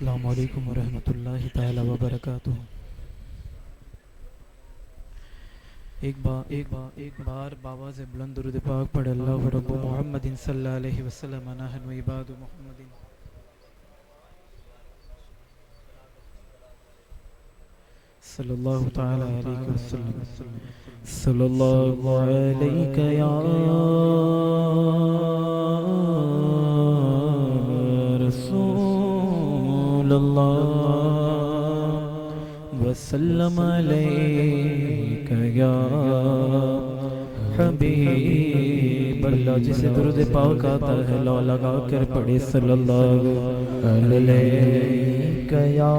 السلام علیکم ورحمۃ اللہ تعالی وبرکاتہ۔ ایک بار بابا سے بلند درود پاک پڑھ اللہ رب محمد صلی اللہ علیہ وسلم نحن و عباد محمد صلی اللہ تعالی علیہ وسلم۔ صلی اللہ علیہ یا رسول اللہ وسلم علیک یا حبیب اللہ۔ جسے درود پاک آتا ہے لو لگا کر پڑھے صلی اللہ علیک یا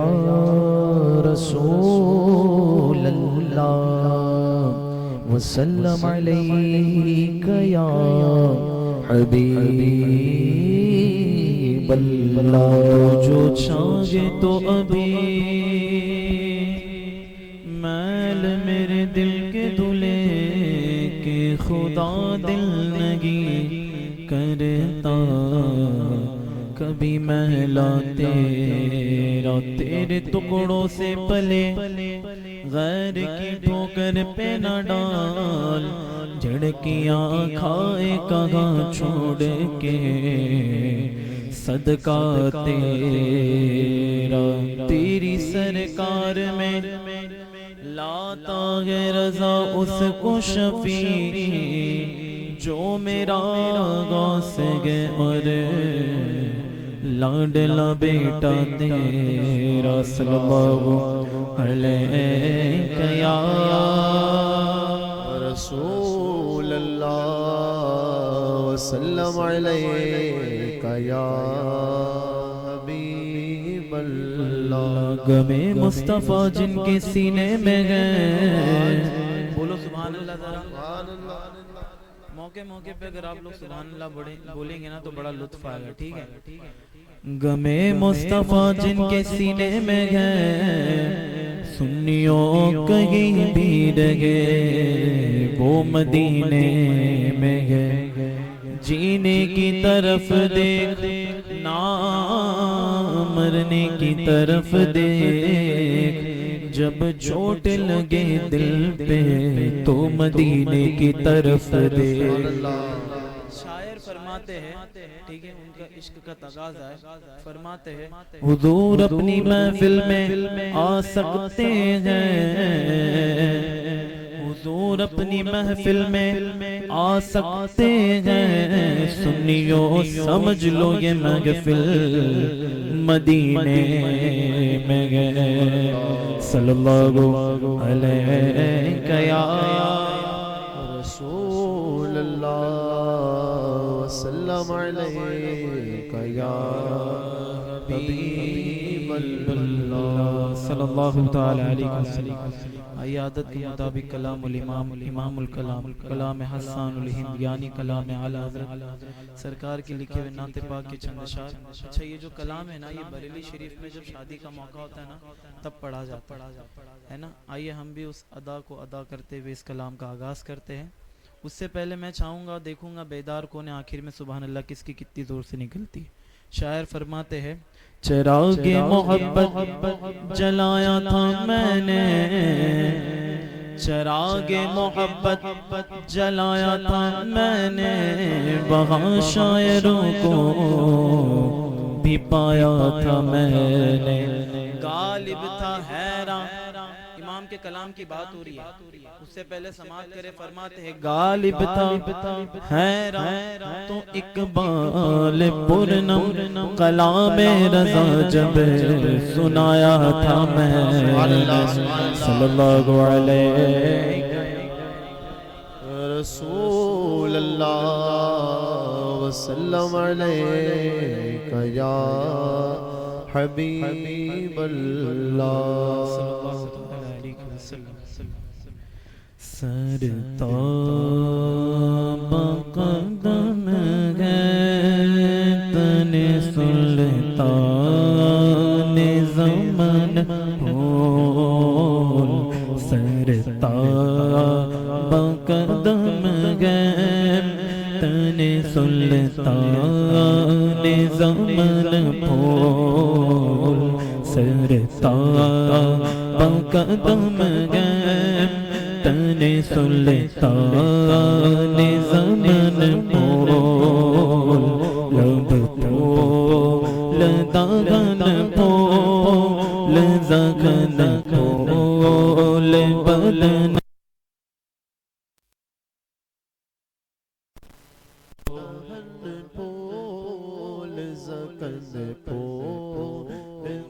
رسول اللہ وسلم علیک یا حبیب اللہ۔ جو چاہے تو ابھی میل میرے دل کے دھلے کہ خدا دل نہیں کرتا کبھی میلا تیرا، تیرے ٹکڑوں سے پلے غیر کی ٹھوکر پہ نہ ڈال، جھڑکیاں کھائے کہاں چھوڑ کے صدقہ تیرا، تیری سرکار میں لاتا ہے رضا اس کو شفیع جو میرا غوث ہے اور لاڈلا بیٹا تیرا۔ صلی اللہ علیہ یا رسول اللہ وسلم علیک یا حبیب اللہ۔ غمِ مصطفیٰ جن کے سینے میں ہے، بولو سبحان اللہ ذرا۔ موقع پہ اگر آپ لوگ سبحان اللہ بولیں گے نا تو بڑا لطف آئے گا، ٹھیک ہے۔ غمِ مصطفیٰ جن کے سینے میں ہے، سنیوں کہیں بھی رہے وہ مدینے میں ہے، جینے کی طرف دیکھ نہ مرنے کی طرف دیکھ، جب چوٹ لگے دل پہ تو مدینے کی طرف دیکھ۔ شاعر فرماتے ہیں، ٹھیک ہے، ان کا عشق کا تقاضا ہے، فرماتے ہیں حضور اپنی محفل میں آ سکتے ہیں، حضور اپنی محفل میں آ سکتے ہیں، سنیو سمجھ لو یہ محفل مدینے میں گئے۔ صلی اللہ علیہ یا رسول اللہ وسلم علیک یا حبیب اللہ۔ صلی اللہ تعالی علیہ وسلم۔ آئیے عادت کے مطابق کلام الامام امام الکلام کلام حسان الہند یعنی کلام اعلی حضرت سرکار کے لکھے ہوئے نعت پاک کے چند اشعار۔ اچھا یہ جو کلام ہے نا یہ بریلی شریف میں جب شادی کا موقع ہوتا ہے نا تب پڑھا جاتا ہے نا۔ آئیے ہم بھی اس ادا کو ادا کرتے ہوئے اس کلام کا آغاز کرتے ہیں۔ اس سے پہلے میں چاہوں گا دیکھوں گا بیدار کون ہے، آخر میں سبحان اللہ کس کی کتنی زور سے نکلتی ہے۔ شاعر فرماتے ہیں چراغ محبت جلایا تھا میں نے، چراغ محبت جلایا تھا میں نے، وہاں شاعروں کو بھی پایا تھا میں نے، غالب تھا حیران۔ امام کے کلام کی بات ہو رہی ہے، اس سے پہلے سماعت کرے، فرماتے ہیں غالب تھا حیران تو اقبال پرنم کلام رضا جب سنایا تھا میں۔ صلی اللہ علیہ رسول اللہ وسلم علیک یا حبیب اللہ۔ سرتاب قدم ہے تن سلطان زمن بھول، سرتاب قدم ہے تن سلطان زمن بھول، سلطان زمن بول لب بول دغن بول زغن بول بدن پول زکن پول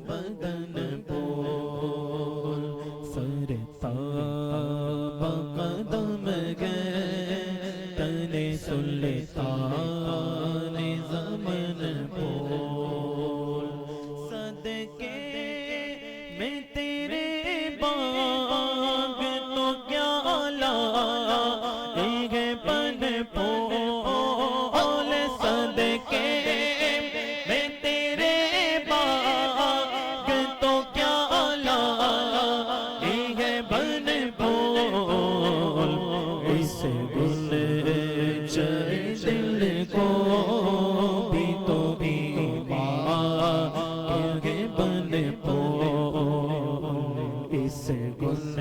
بدن پول سر تاب قدم گئے تن سلطان زمن بول صدقے میں تیرے باغ تو کیا لائے بن پول صدقے میں تیرے باغ تو کیا لائے بن پول اس گل چاہے دل کو بھی تو ایمان کے بن پول اس گل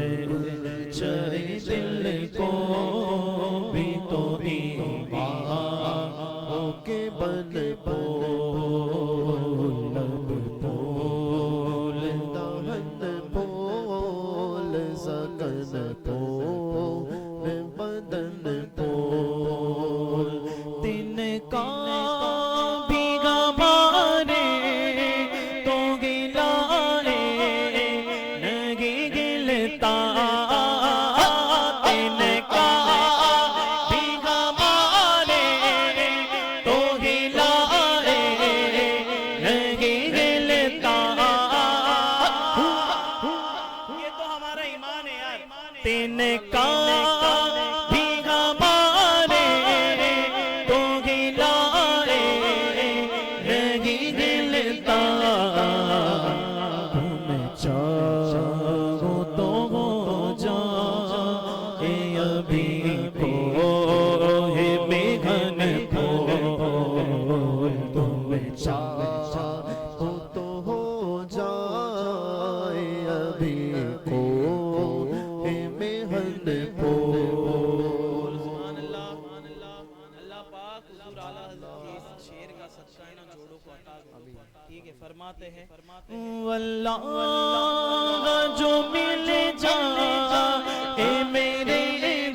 چاہے دل کو بھی تو ایمان کے بن پول لب پول دہن پول زکن پول بدن پول تن کا بھی گمارے تو گلائے نہیں گلتا تن کا بھی گمارے تو گلائے نہیں گلتا یہ تو ہمارا ایمان ہے یار تن کا بھی ہمارے تو گلائے نہیں گلتا تم چاہو تو ہو جائے ابھی کو ہے میگھن پول تم چاہو تو ہو جائے ابھی کو ہے مہن پول اللہ پاک حضور اعلیٰ حضرت کے اس شعر کا صدقہ ان جوڑوں کو عطا کرے ٹھیک ہے فرماتے ہیں واللہ جو مل جائے میرے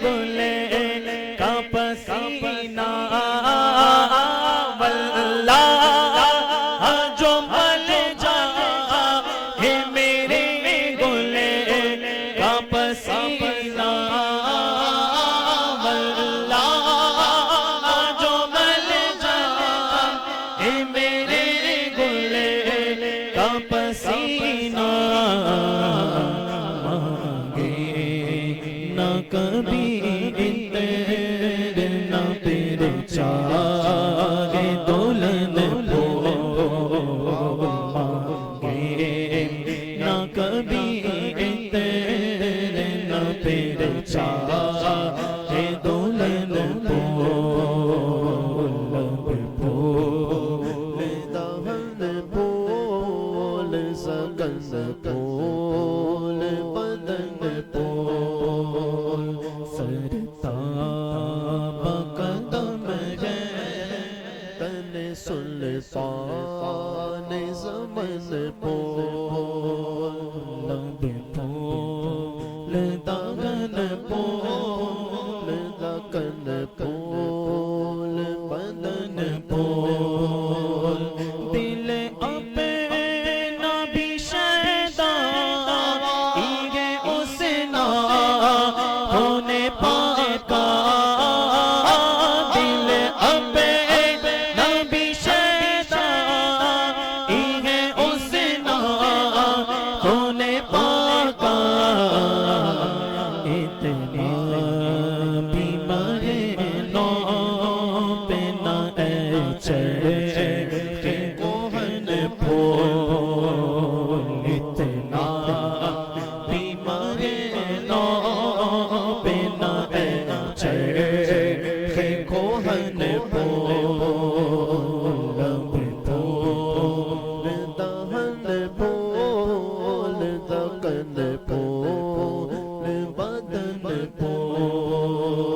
گلے کا پسینہ واللہ جو مل جائے میرے گلے کا پسینہ پسینہ مانگے نہ کبھی انتر نہ پھر چاہے دولن پول مانگے نہ کبھی انتر نہ پھر چاہے دولن پول لب پول دہن پول زکن پول بدن پول سر تاب قدم گئے تن سلطان زمن پول لب پول دغن پول زکن پول بدن پول دل اپنا بھی شیدا ہے اس نا ہونے پاکا دل اپنا بھی شیدا ہے اس نا ہونے پاکا اتنا بھی مرے نو پہ نہ اے چڑھے کوہن پول اتنا بھی مرے نو پہ نہ اے چڑھے کوہن پول لب پول دہن پول زکن پول بدن پول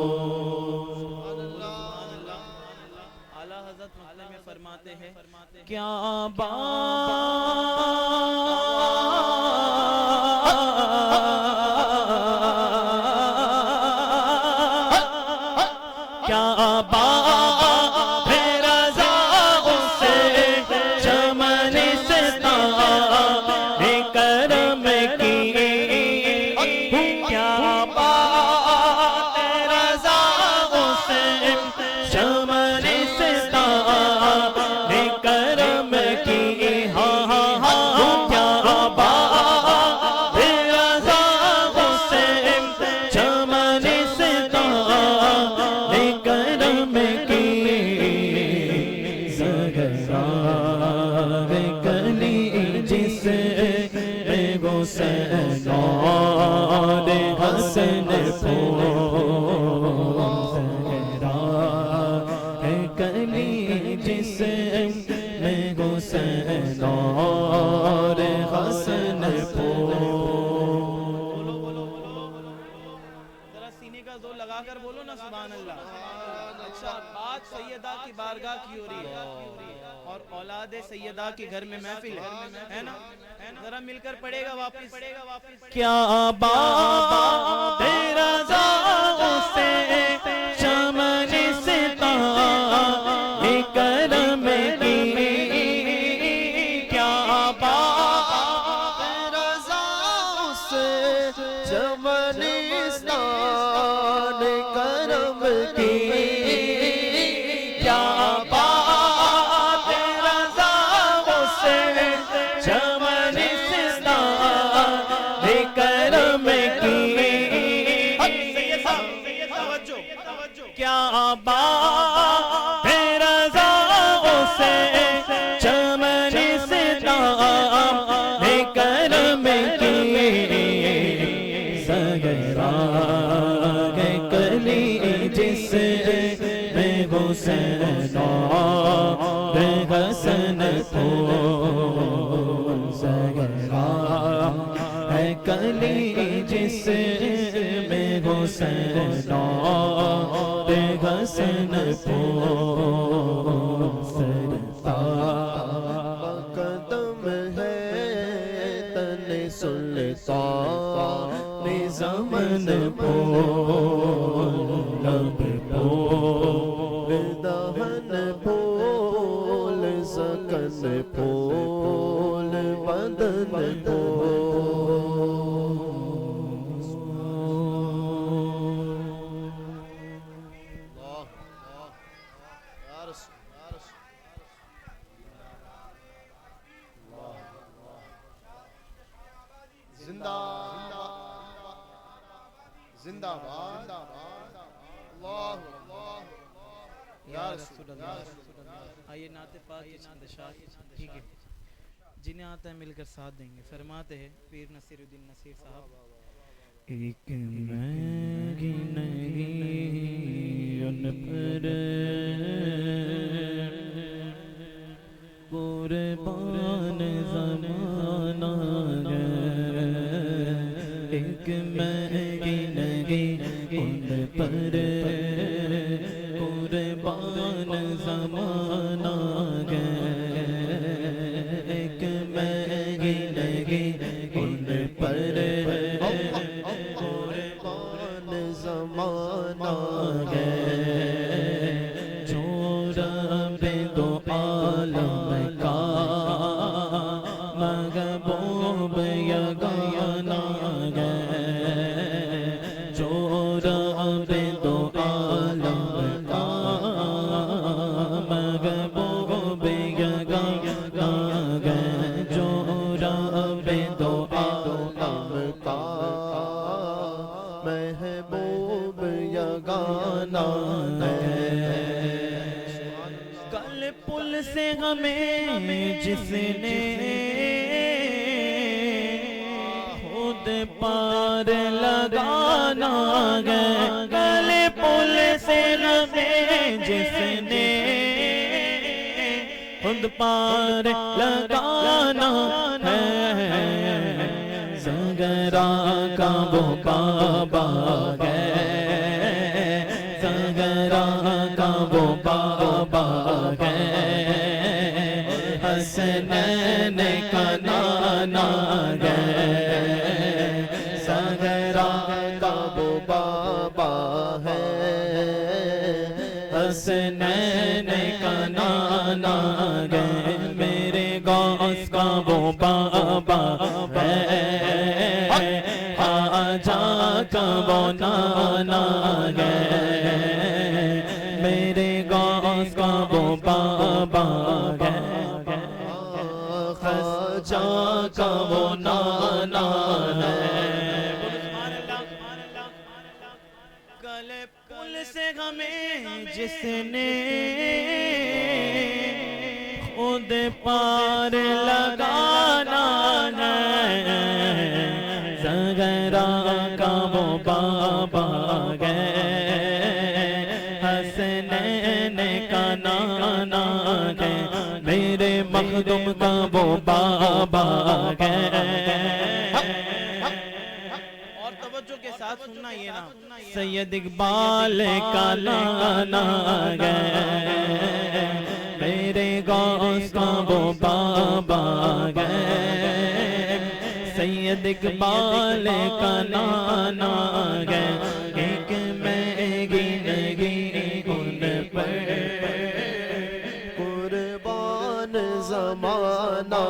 جس میں حسین اور حسن پھول زہرا ہے کلی جس میں حسین اور حسن پھول. ذرا سینے کا زور لگا کر بولو نا سبحان اللہ. اچھا بات سیدہ کی بارگاہ کی ہو رہی ہے اور اولاد سیدہ کے گھر میں محفل ہے نا. ذرا مل کر پڑھے گا واپس. کیا بات رضا سے چمن ستا کرم کی. کیا بات رضا سے چمن ستا کرم کی. کیا بات رضا سے چمن ستا کرم کی. کیا بات رضا سے چمن ستا کرم کی. زہرا ہے کلی جس میں حسین اور حسن پھول. زہرا ہے کلی جس میں حسین اور حسن پھول. سرتاج قدم ہے تن سلطان زمن پھول. لب پھول دہن پھول سکن پھول بدن پھول. زندہ باد اللہ یا رسول اللہ. آئیے نعت پاک کے چند اشعار ٹھیک ہے جنہیں آتا ہے مل کر ساتھ دیں گے. فرماتے ہیں پیر نصیر الدین نصیر صاحب. ایک میں ہی نہیں ان پر قربان زمانہ ہے. ایک میں ہی نہیں ان پر قربان زمانہ ہے. ایک میں ہی نہیں ان پر قربان زمانہ ہے. جو رب دو عالم کا محبوب یگانہ ہے. جو رب دو عالم کا محبوب یگانہ ہے. جو رب دو عالم کا محبوب یگانہ ہے. کل پل سے ہمیں جس نے خود پار لگانا ہے. کل پل سے ہمیں جس نے خود پار لگانا ہے. زہرا کا وہ کعبہ ہے. زہرا کا وہ کعبہ ہے. حسنین کا نانا ہے. زہرا کا وہ بابا ہے. حسنین کا نانا ہے. میرے غوث کا وہ بابا ہے. خواجہ کا وہ نانا ہے. میرے غوث کا وہ بابا ہے. خواجہ کا وہ نانا ہے. کل پل سے ہمیں جس نے خود پار لگانا بابا گئے. اور توجہ کے ساتھ سننا یہ نا سید اقبال کا نانا گئے, میرے غوث کا وہ بابا گئے. سید اقبال کا نانا گئے, ایک میں گنگی ان پر قربان زمانہ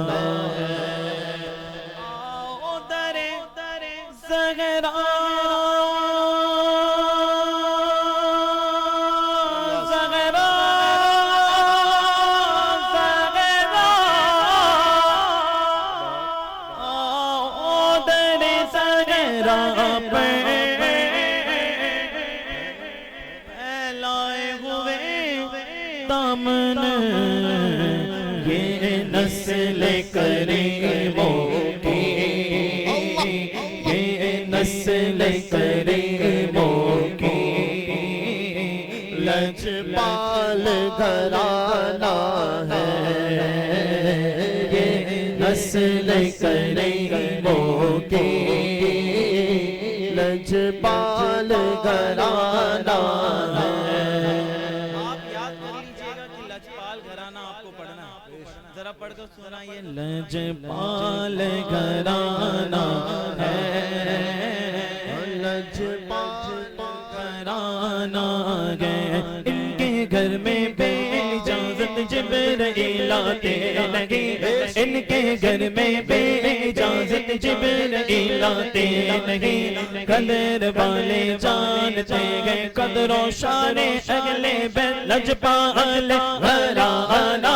ہے. آؤ در زہرا زہرا زہرا آؤ در زہرا پہ پھیلائے ہوئے دامن, یہ نسل کریموں کی, نسل کریموں کی, لجپال گھرانہ ہے. یہ نسل کریموں کی, لجپال گھرانہ ہے. آپ یاد کر لیجئے گا کہ لجپال گھرانہ آپ کو پڑھنا ہے. ذرا پڑھ کر سنائیے. لجپال گھرانہ ہے, لجپال گھرانہ گئے. ان کے گھر میں بے اجازت جبرائیل آتے لگے, ان کے گھر میں بے اجازت جبرائیل آتے لگے. قدر والے جانتے گئے قدر و شان اگلے بیت, لجپال گھرانہ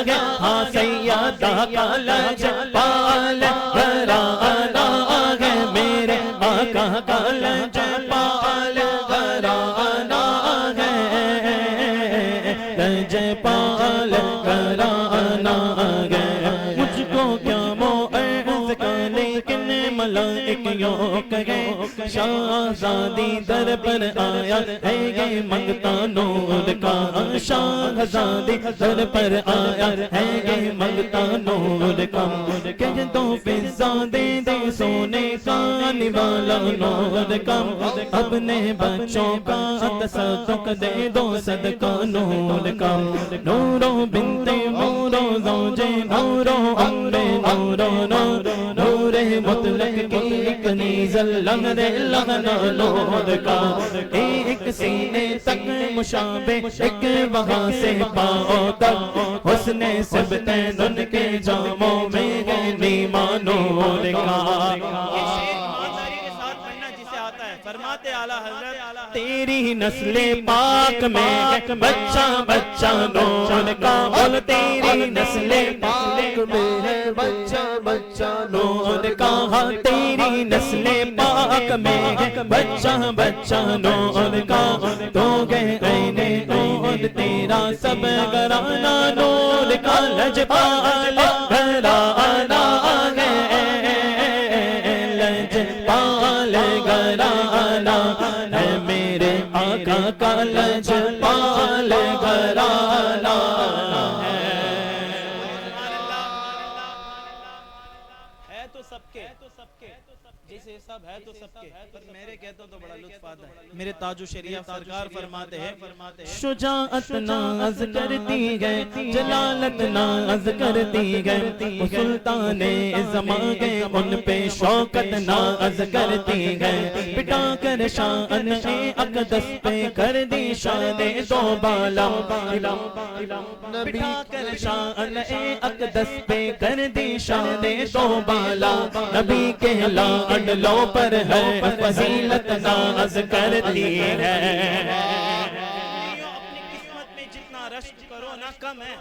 گئے. ہاں سیدہ کا لجپال گھرانہ گئے, میرے آقا کا لجپال گھرانہ گئے. لجپال گھرانہ گئے. مجھ کو کیا موعظ کا لیکن ملائکیوں کہے, شاہزادی در پر آیا ہے یہ منگتا نور کا. شاہزادی در پر آیا ہے یہ منگتا نور کا. کہہ دو فضا دے دے سونے کا نوالا نور کا, اپنے بچوں کا تصدق دے دو صدقہ نور کا. نورو بنت نورو زوج نورو امر نورو نور, نور مطلق کی کنیز لہر لہنا نور کا. ایک سینے تک مشابہ ایک وہاں سے پاؤں تک, حسن سبتین ان کے جاموں میں ہے نیما نور کا. یہ شعر ایمانداری کے ساتھ پڑھنا جسے آتا ہے. فرماتے اعلیٰ حضرت تیری نسل پاک میں بچہ بچہ نور کا, بول تیری نسل پاک میں ہے بچہ بچہ نور کا. تیری نسل پاک میں ہے بچہ بچہ نور کا. تو گئے عین نور تیرا سب گھرانہ نور کا. لجپال گھرانہ گئے, لجپال گھرانہ ہے, میرے آقا کا لجپال گھرانہ ہے. ہے تو سب کے, جسے سب ہے تو سب کے, پر میرے کہتا ہوں تو بڑا لطف آتا ہے. میرے تاج الشریعہ سرکار فرماتے ہیں شجاعت ناز کرتی گئے, جلالت ناز کرتی گئے, سلطان زمان گئے ان پہ شوکت ناز کرتی گئے. پٹا کر شان اقدس پہ کر دی شان دو بالا, پٹا کر شان اقدس پہ کر دی شان دو بالا. نبی کے لاڈلوں پر ہے فضیلت ناز کرتی ہے. اپنی قسمت میں جتنا رشک کرو نہ کم ہے.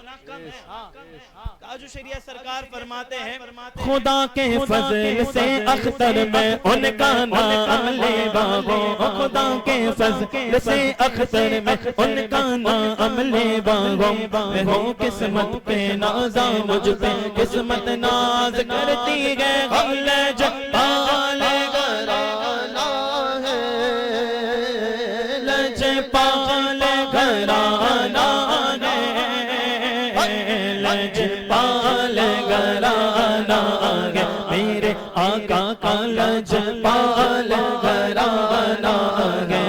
تاج الشریعہ سرکار فرماتے ہیں خدا کے فضل سے اختر میں ان کا نام لے باغو. خدا کے فضل سے اختر میں ان کا نام لے باغو. میں ہوں قسمت پہ نازا, مجھ پہ قسمت ناز کرتی گئے. لجپال گھرانہ ہے, لجپال گھرانہ ہے, لجپال گھرانہ گھرانہ ہے میرے آقا کا لجپال گھرانہ ہے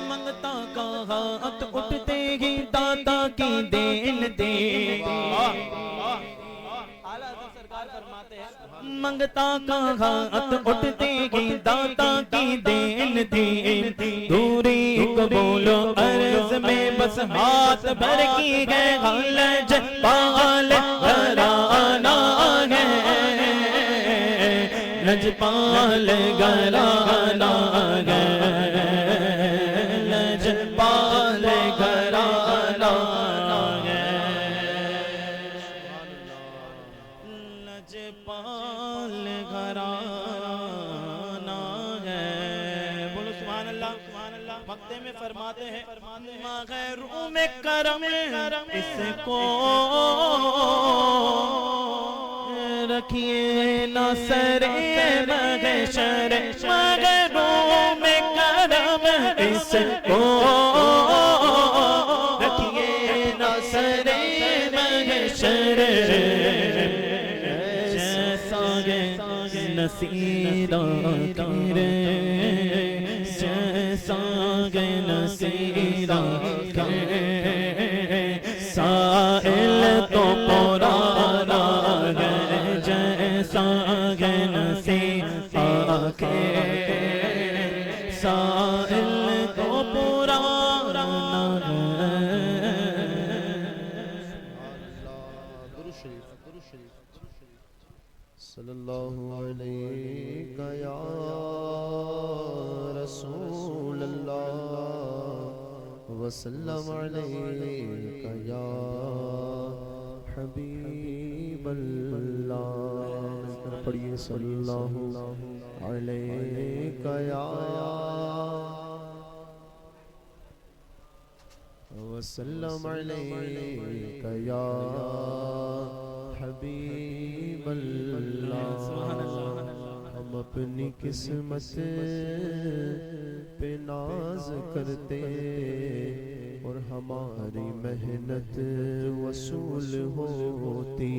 منگتا کا ہاتھ اٹھتے ہی داتا کی دین دی منگتا کا ہاتھ اٹھتے ہی داتا کی دین دی دوری قبول عرض میں بس ہاتھ بھر کی ہے لجپال گھرانہ ہے لجپال گھرانہ ہے لجپال گھرانہ ہے لجپال گھرانہ ہے بولو سبحان اللہ وقتے میں فرماتے ہیں مغیروں میں کرم اس کو رکھیے نہ سرے محشر مغیروں میں کرم اس کو رکھیے نہ سرے محشر جیسا نصیرہ کرے جیسا نصیرہ کرے سائل تو پرانا ہے جیسا نصیرہ کرے سائل تو پرانا ہے صلی اللہ علیہ یا رسول اللہ وسلم علیہ یا حبیب اللہ پڑھیے صلی اللہ علیہ یا وسلم علیہ یا حبیب اللہ ہم اپنی قسمت پہ ناز کرتے اور ہماری محنت وصول ہوتی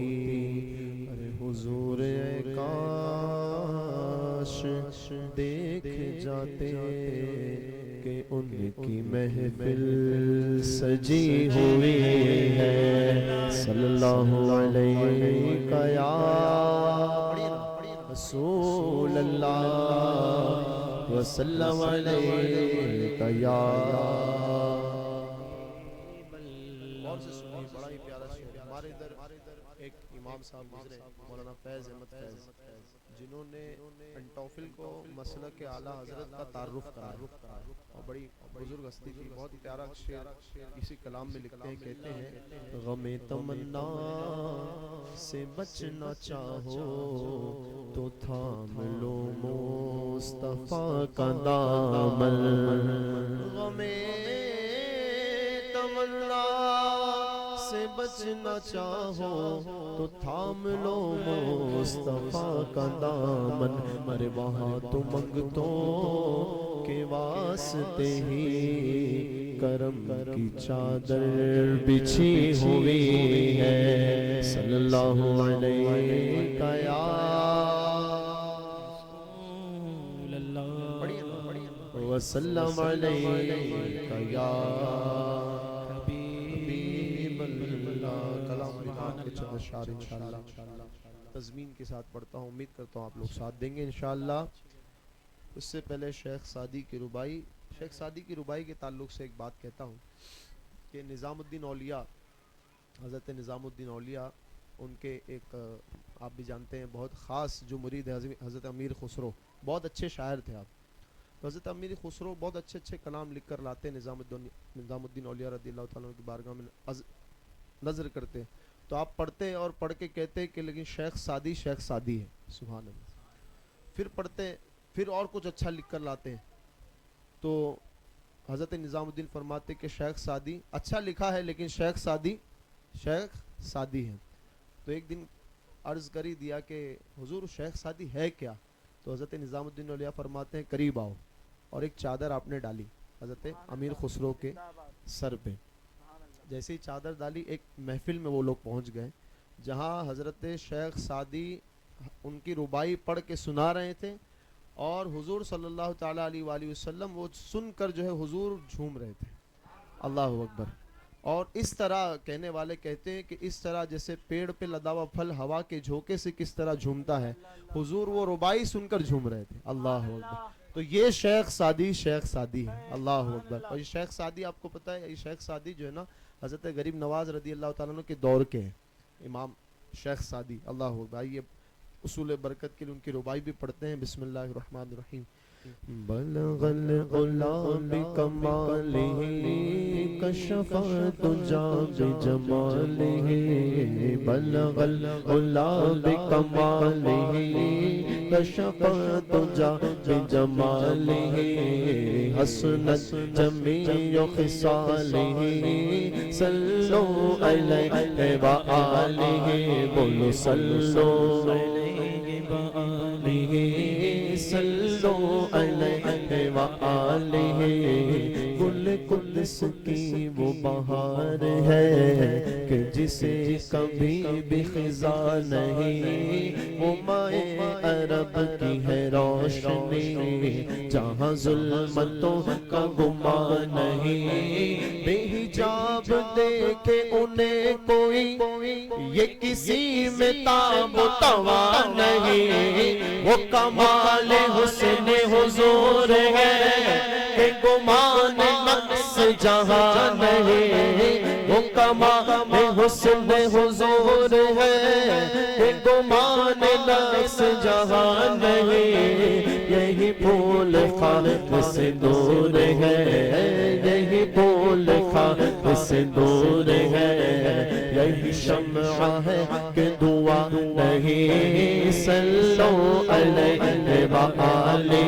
ارے حضور اے کاش دیکھ جاتے کہ ان کی محفل سجی ہوئی ہے صلی اللہ علیہ یا رسول اللہ وسلم علیہ یا بڑا ہی پیارا شعر ہمارے ادھر ایک امام صاحب گزرے مولانا فیض احمد فیض جنہوں نے انٹوفل کو مسلک اعلیٰ حضرت کا تعارف کرایا اور بڑی بزرگ ہستی تھی بہت پیارا شعر اسی کلام میں لکھتے ہیں کہتے ہیں غم تمنا سے بچنا چاہو تو تھام لو مصطفیٰ کا دامن غم تمنا سے بچنا چاہو تو تھام لو مصطفیٰ کا دامن مرے وہاں تو منگتوں کے واسطے ہی کرم کی چادر بچھی ہوئی ہے صلی اللہ علیہ یا وسلم علیہ یا چند اشعار انشاءاللہ تضمین کے ساتھ پڑھتا ہوں امید کرتا ہوں آپ لوگ ساتھ دیں گے انشاءاللہ اس سے پہلے شیخ سعدی کی ربائی کے تعلق سے ایک بات کہتا ہوں کہ نظام الدین اولیاء حضرت نظام الدین اولیاء ان کے ایک آپ بھی جانتے ہیں بہت خاص جو مرید ہے حضرت امیر خسرو بہت اچھے شاعر تھے آپ تو حضرت امیر خسرو بہت اچھے کلام لکھ کر لاتے نظام الدین اولیاء رضی اللہ تعالیٰ کی بارگاہ میں نظر کرتے تو آپ پڑھتے اور پڑھ کے کہتے کہ لیکن شیخ سعدی ہے سبحان اللہ پھر پڑھتے پھر اور کچھ اچھا لکھ کر لاتے ہیں تو حضرت نظام الدین فرماتے کہ شیخ سعدی اچھا لکھا ہے لیکن شیخ سعدی ہے تو ایک دن عرض کری دیا کہ حضور شیخ سعدی ہے کیا تو حضرت نظام الدین اولیاء فرماتے ہیں قریب آؤ اور ایک چادر آپ نے ڈالی حضرت امیر خسرو کے سر پہ جیسے ہی چادر ڈالی ایک محفل میں وہ لوگ پہنچ گئے جہاں حضرت شیخ سعدی ان کی ربائی پڑھ کے سنا رہے تھے اور حضور صلی اللہ تعالیٰ علیہ وآلہ وسلم وہ سن کر جو ہے حضور جھوم رہے تھے. اللہ اکبر. اور اس طرح کہنے والے کہتے ہیں کہ اس طرح جیسے پیڑ پہ لدا ہوا پھل ہوا کے جھونکے سے کس طرح جھومتا ہے, حضور وہ ربائی سن کر جھوم رہے تھے. اللہ اکبر. تو یہ شیخ سعدی ہے. اللہ اکبر. اور یہ شیخ سعدی آپ کو پتہ ہے, یہ شیخ سعدی جو ہے نا حضرت غریب نواز رضی اللہ تعالیٰ عنہ کے دور کے ہیں, امام شیخ سعدی. اللہ اکبر. یہ اصول برکت کے لیے ان کی ربائی بھی پڑھتے ہیں. بسم اللہ الرحمن الرحیم. بلغ العلا بکمالہ کشف الدجا بجمالہ. بلغ العلا بکمالہ کشف الدجا بجمالہ. حسنت جمیع خصالہ صلو علیہ وآلہ. بولو صلو علیہ وآلہ. صلو علیہ وآلہ. گل قدس کی وہ بہار ہے کہ جسے کبھی بھی خزاں نہیں. وہ مائے عرب کی ہے روشنی جہاں ظلمتوں کا گمان نہیں. بے حجاب دیکھے انہیں کوئی یہ کسی میں تاب و توا نہیں. وہ کمال حسن حضور ہے کہ گمان نقص جہاں نہیں. وہ کمال حسن حضور ہے کہ گمان نقص جہاں نہیں. یہی پھول خالق سے دور ہے, یہی پھول خالق سے دور ہے. یہی شمع ہے کہ دعا نہیں. صلو علیہ وآلہ.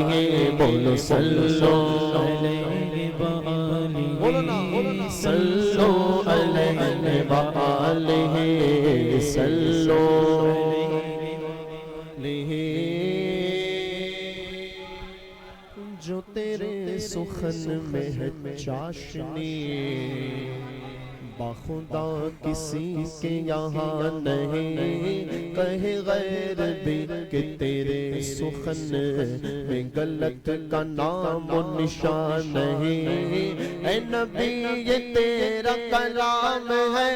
بولو صلو علیہ وآلہ. صلو علیہ وآلہ. صلو علیہ. جو تیرے سخن میں ہے چاشنی باخدا کسی کے یہاں نہیں. کہے غیر بھی کہ تیرے سخن میں غلط کا نام و نشان نہیں. اے نبی یہ تیرا کلام ہے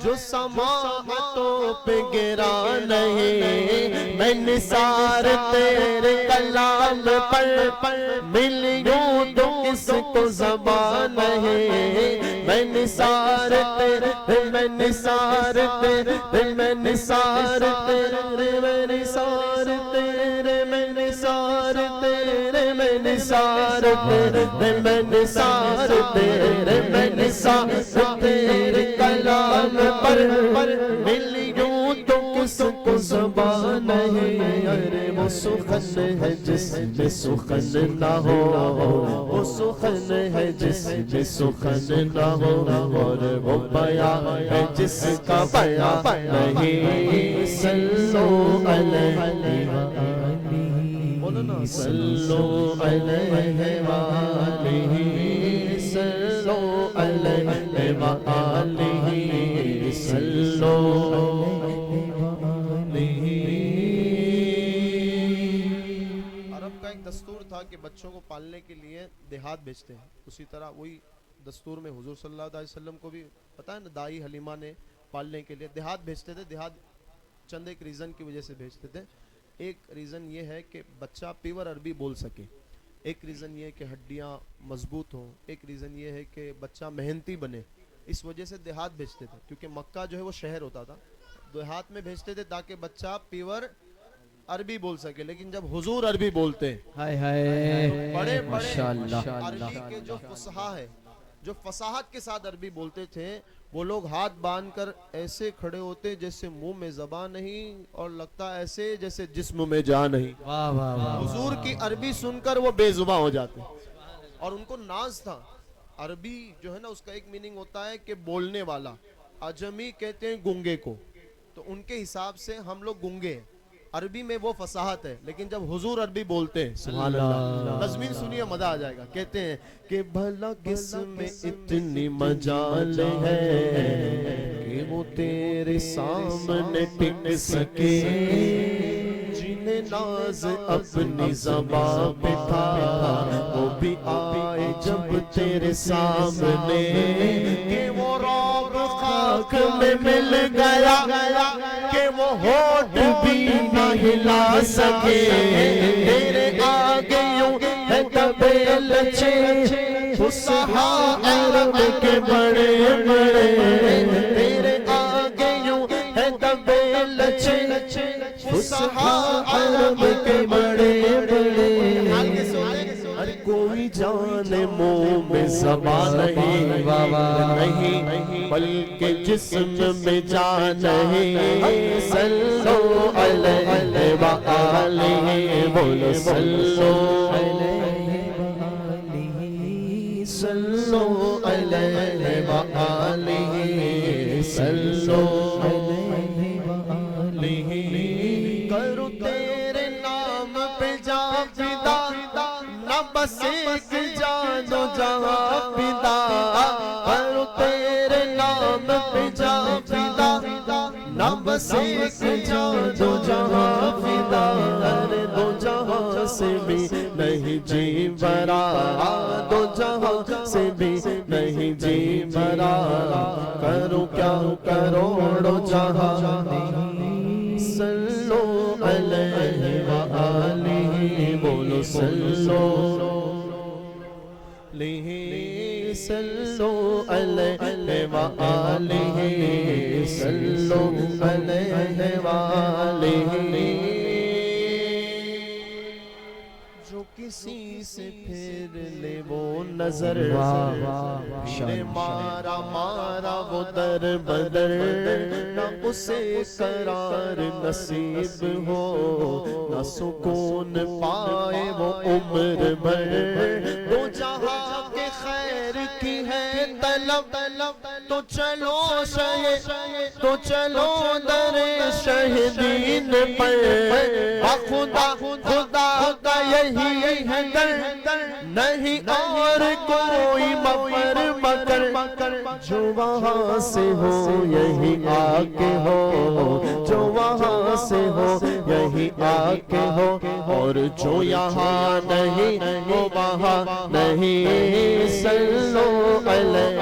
جو سماعتوں پہ گرا نہیں. میں نثار تیرے کلام پر ملیوں تو کس کو زبان نہیں. میں نثار تیرے, میں نثار تیرے, میں نثار تیرے, میں نثار تیرے, میں نثار تیرے, میں نثار تیرے, میں نثار تیرے, میں نثار تیرے کلام پر ملیوں تو کس کو زبان نہیں. ارے وہ سخن ہے جس میں سخن نہ ہو, وہ سخن ہے جس میں سخن نہ ہو, اور وہ بیان ہے جس کا بیان نہیں. صلو علیہ وآلہ. صلو علیہ وآلہ. صلو علیہ وآلہ. صلو عرب کا ایک دستور تھا کہ بچوں کو پالنے کے لیے دیہات بھیجتے ہیں. اسی طرح وہی دستور میں حضور صلی اللہ علیہ وسلم کو بھی پتہ ہے نا, دائی حلیمہ نے پالنے کے لیے دیہات بھیجتے تھے. دیہات چند ایک ریزن کی وجہ سے بھیجتے تھے. ایک ریزن یہ ہے کہ بچہ پیور عربی بول سکے, ایک ریزن یہ ہے کہ ہڈیاں مضبوط ہوں, ایک ریزن یہ ہے کہ بچہ محنتی بنے. اس وجہ سے دیہات بھیجتے تھے, کیونکہ مکہ جو ہے وہ شہر ہوتا تھا. دیہات میں بھیجتے تھے تاکہ بچہ پیور عربی بول سکے. لیکن جب حضور عربی بولتے ہیں, بڑے بڑے عربی کے جو فصحا ہے, جو فصاحت کے ساتھ عربی بولتے تھے, وہ لوگ ہاتھ باندھ کر ایسے کھڑے ہوتے جیسے منہ میں زبان نہیں, اور لگتا ایسے جیسے جسم میں جان نہیں. حضور کی عربی سن کر وہ بے زباں ہو جاتے, اور ان کو ناز تھا. عربی جو ہے نا اس کا ایک میننگ ہوتا ہے کہ بولنے والا. عجمی کہتے ہیں گنگے کو, تو ان کے حساب سے ہم لوگ گنگے ہیں. عربی میں وہ فصاحت ہے، لیکن جب حضور عربی بولتے ہیں سبحان اللہ، نظمین سنیے مزہ آ جائے گا. کہتے ہیں کہ بھلا کس میں اتنی مجال ہے کہ وہ تیرے سامنے ٹک سکے، جنہیں ناز اپنی زبان پہ تھا وہ بھی آئے جب تیرے سامنے، کہ وہ روب خاک میں مل گیا کہ وہ ہونٹ بھی نہ ہلا سکے، تیرے آگے یوں ہے دبے لچے فصحاء عرب کے بڑے بڑے، تیرے آگے یوں ہے دبے لچے فصحاء عرب کے بڑے بڑے. ہر کوئی جان منہ میں زبان نہیں بلکہ جسم میں جان ہے. صلو علیہ وآلہ، بولو صلو علیہ وآلہ، صلو علیہ وآلہ، صلو علیہ وآلہ. کرو تیرے نام پہ جا فدا، نہ بس ایک جان و جہاں فدا. کرو تیرے نام پہ جا فدا، نہ بس ایک جان و جہاں فدا. ارے دو جہاں سے بھی نہیں جی بھرا، دو جہاں سے بھی نہیں جی بھرا. کرو کیا کروڑوں جہاں، صلو علیہ وآلہ، بولو صلو علیہ، صلو علیہ وآلہ، صلو علیہ وآلہ. جو کسی سے پھر لے وہ نظر، نے مارا مارا وہ در بدر، نہ اسے قرار نصیب ہو، نہ سکون پائے وہ عمر بھر. دو جہاں کے خیر کی ہے طلب، تو چلو تو چلو در شہدین پر. خدا خدا کا یہی ہے در، نہیں اور کوئی مفر مکر. جو وہاں سے ہو یہی آ کے ہو، جو وہاں سے ہو یہی آ کے ہو، اور جو یہاں نہیں وہ وہاں نہیں. صلو علیہ،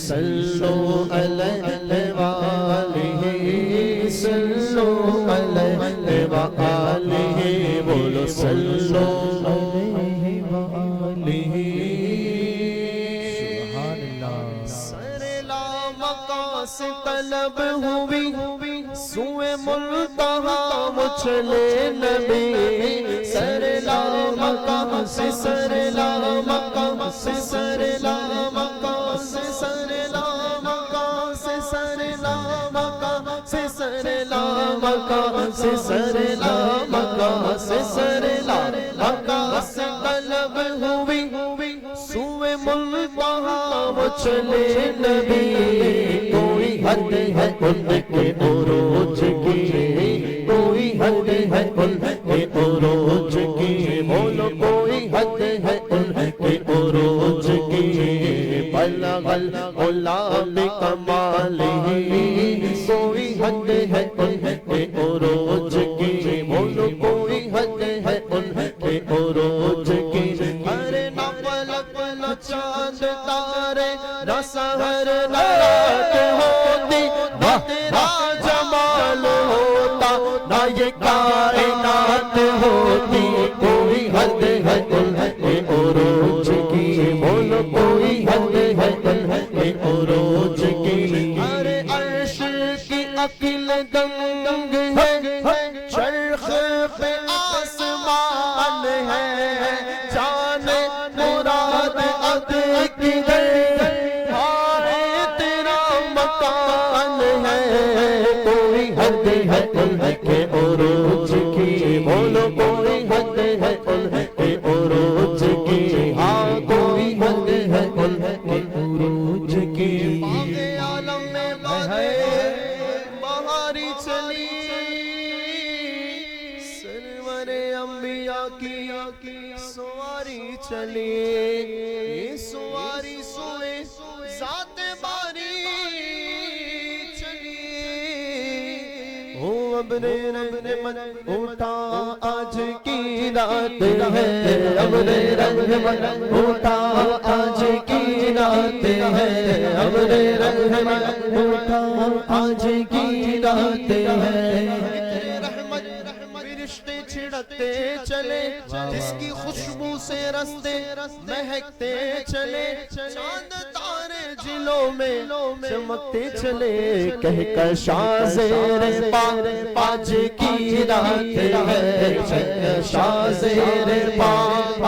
صلو علیہ وآلہ، صلو علیہ وآلہ، بولو صلو علیہ وآلہ. سبحان اللہ. سر لامکاں سے طلب ہوئی، سوئے منتہا وہ چلے نبی. سر لامکاں سے، سر لامکاں سے، سر لامکاں سے، سر لامکاں سے، سر لامکاں سے، سر لامکاں سے، سر لامکاں سے، سر لامکاں سے طلب ہوئی، سوئے منتہا وہ چلے نبی. کوئی حد ہے ان کے عروج کی، کوئی حد ہے ان کے عروج کی، بولو کوئی حد ہے ان کے عروج کی. بلغ العلا بکمالہ، کوئی حد ہے ان کے عروج کی، بولو کوئی حد ہے ان کے عروج کی. ارے نہ فلک نہ چاند تارے، نہ سحر نہ رات ہوتی، نہ تیرا جمال ہوتا، نہ یہ کائنات ہوتی. کوئی حد ہے ان کے عروج کی، بولو کوئی حد ہے ان کے عروج کی. ارے عرش کی عقل دنگ ہے، چرخ پہ آسمان ہے، جانے مراد عد کدھر، ہائے تیرا مکان ہے. کوئی حد ہے ان کے عروج کی، بولو کوئی حد ہے ان کے عروج کی. ہاں کوئی حد ہے ان کے عروج کی. عالم میں بہاری چلی کی سواری چلی، یہ سواری سوئے ذات باری چلی۔ ابر رحمت اٹھا آج کی رات ہے، ابر رحمت اٹھا آج کی رات ہے، ابر رحمت اٹھا آج کی رات ہے۔ فرشتے چھڑکتے چلے، جس کی خوشبو سے رستے مہکتے چلے، چاند تارے جلوں میں چمکتے چلے، کہکشاں زیر پا آج کی رات ہے، کہکشاں زیر پا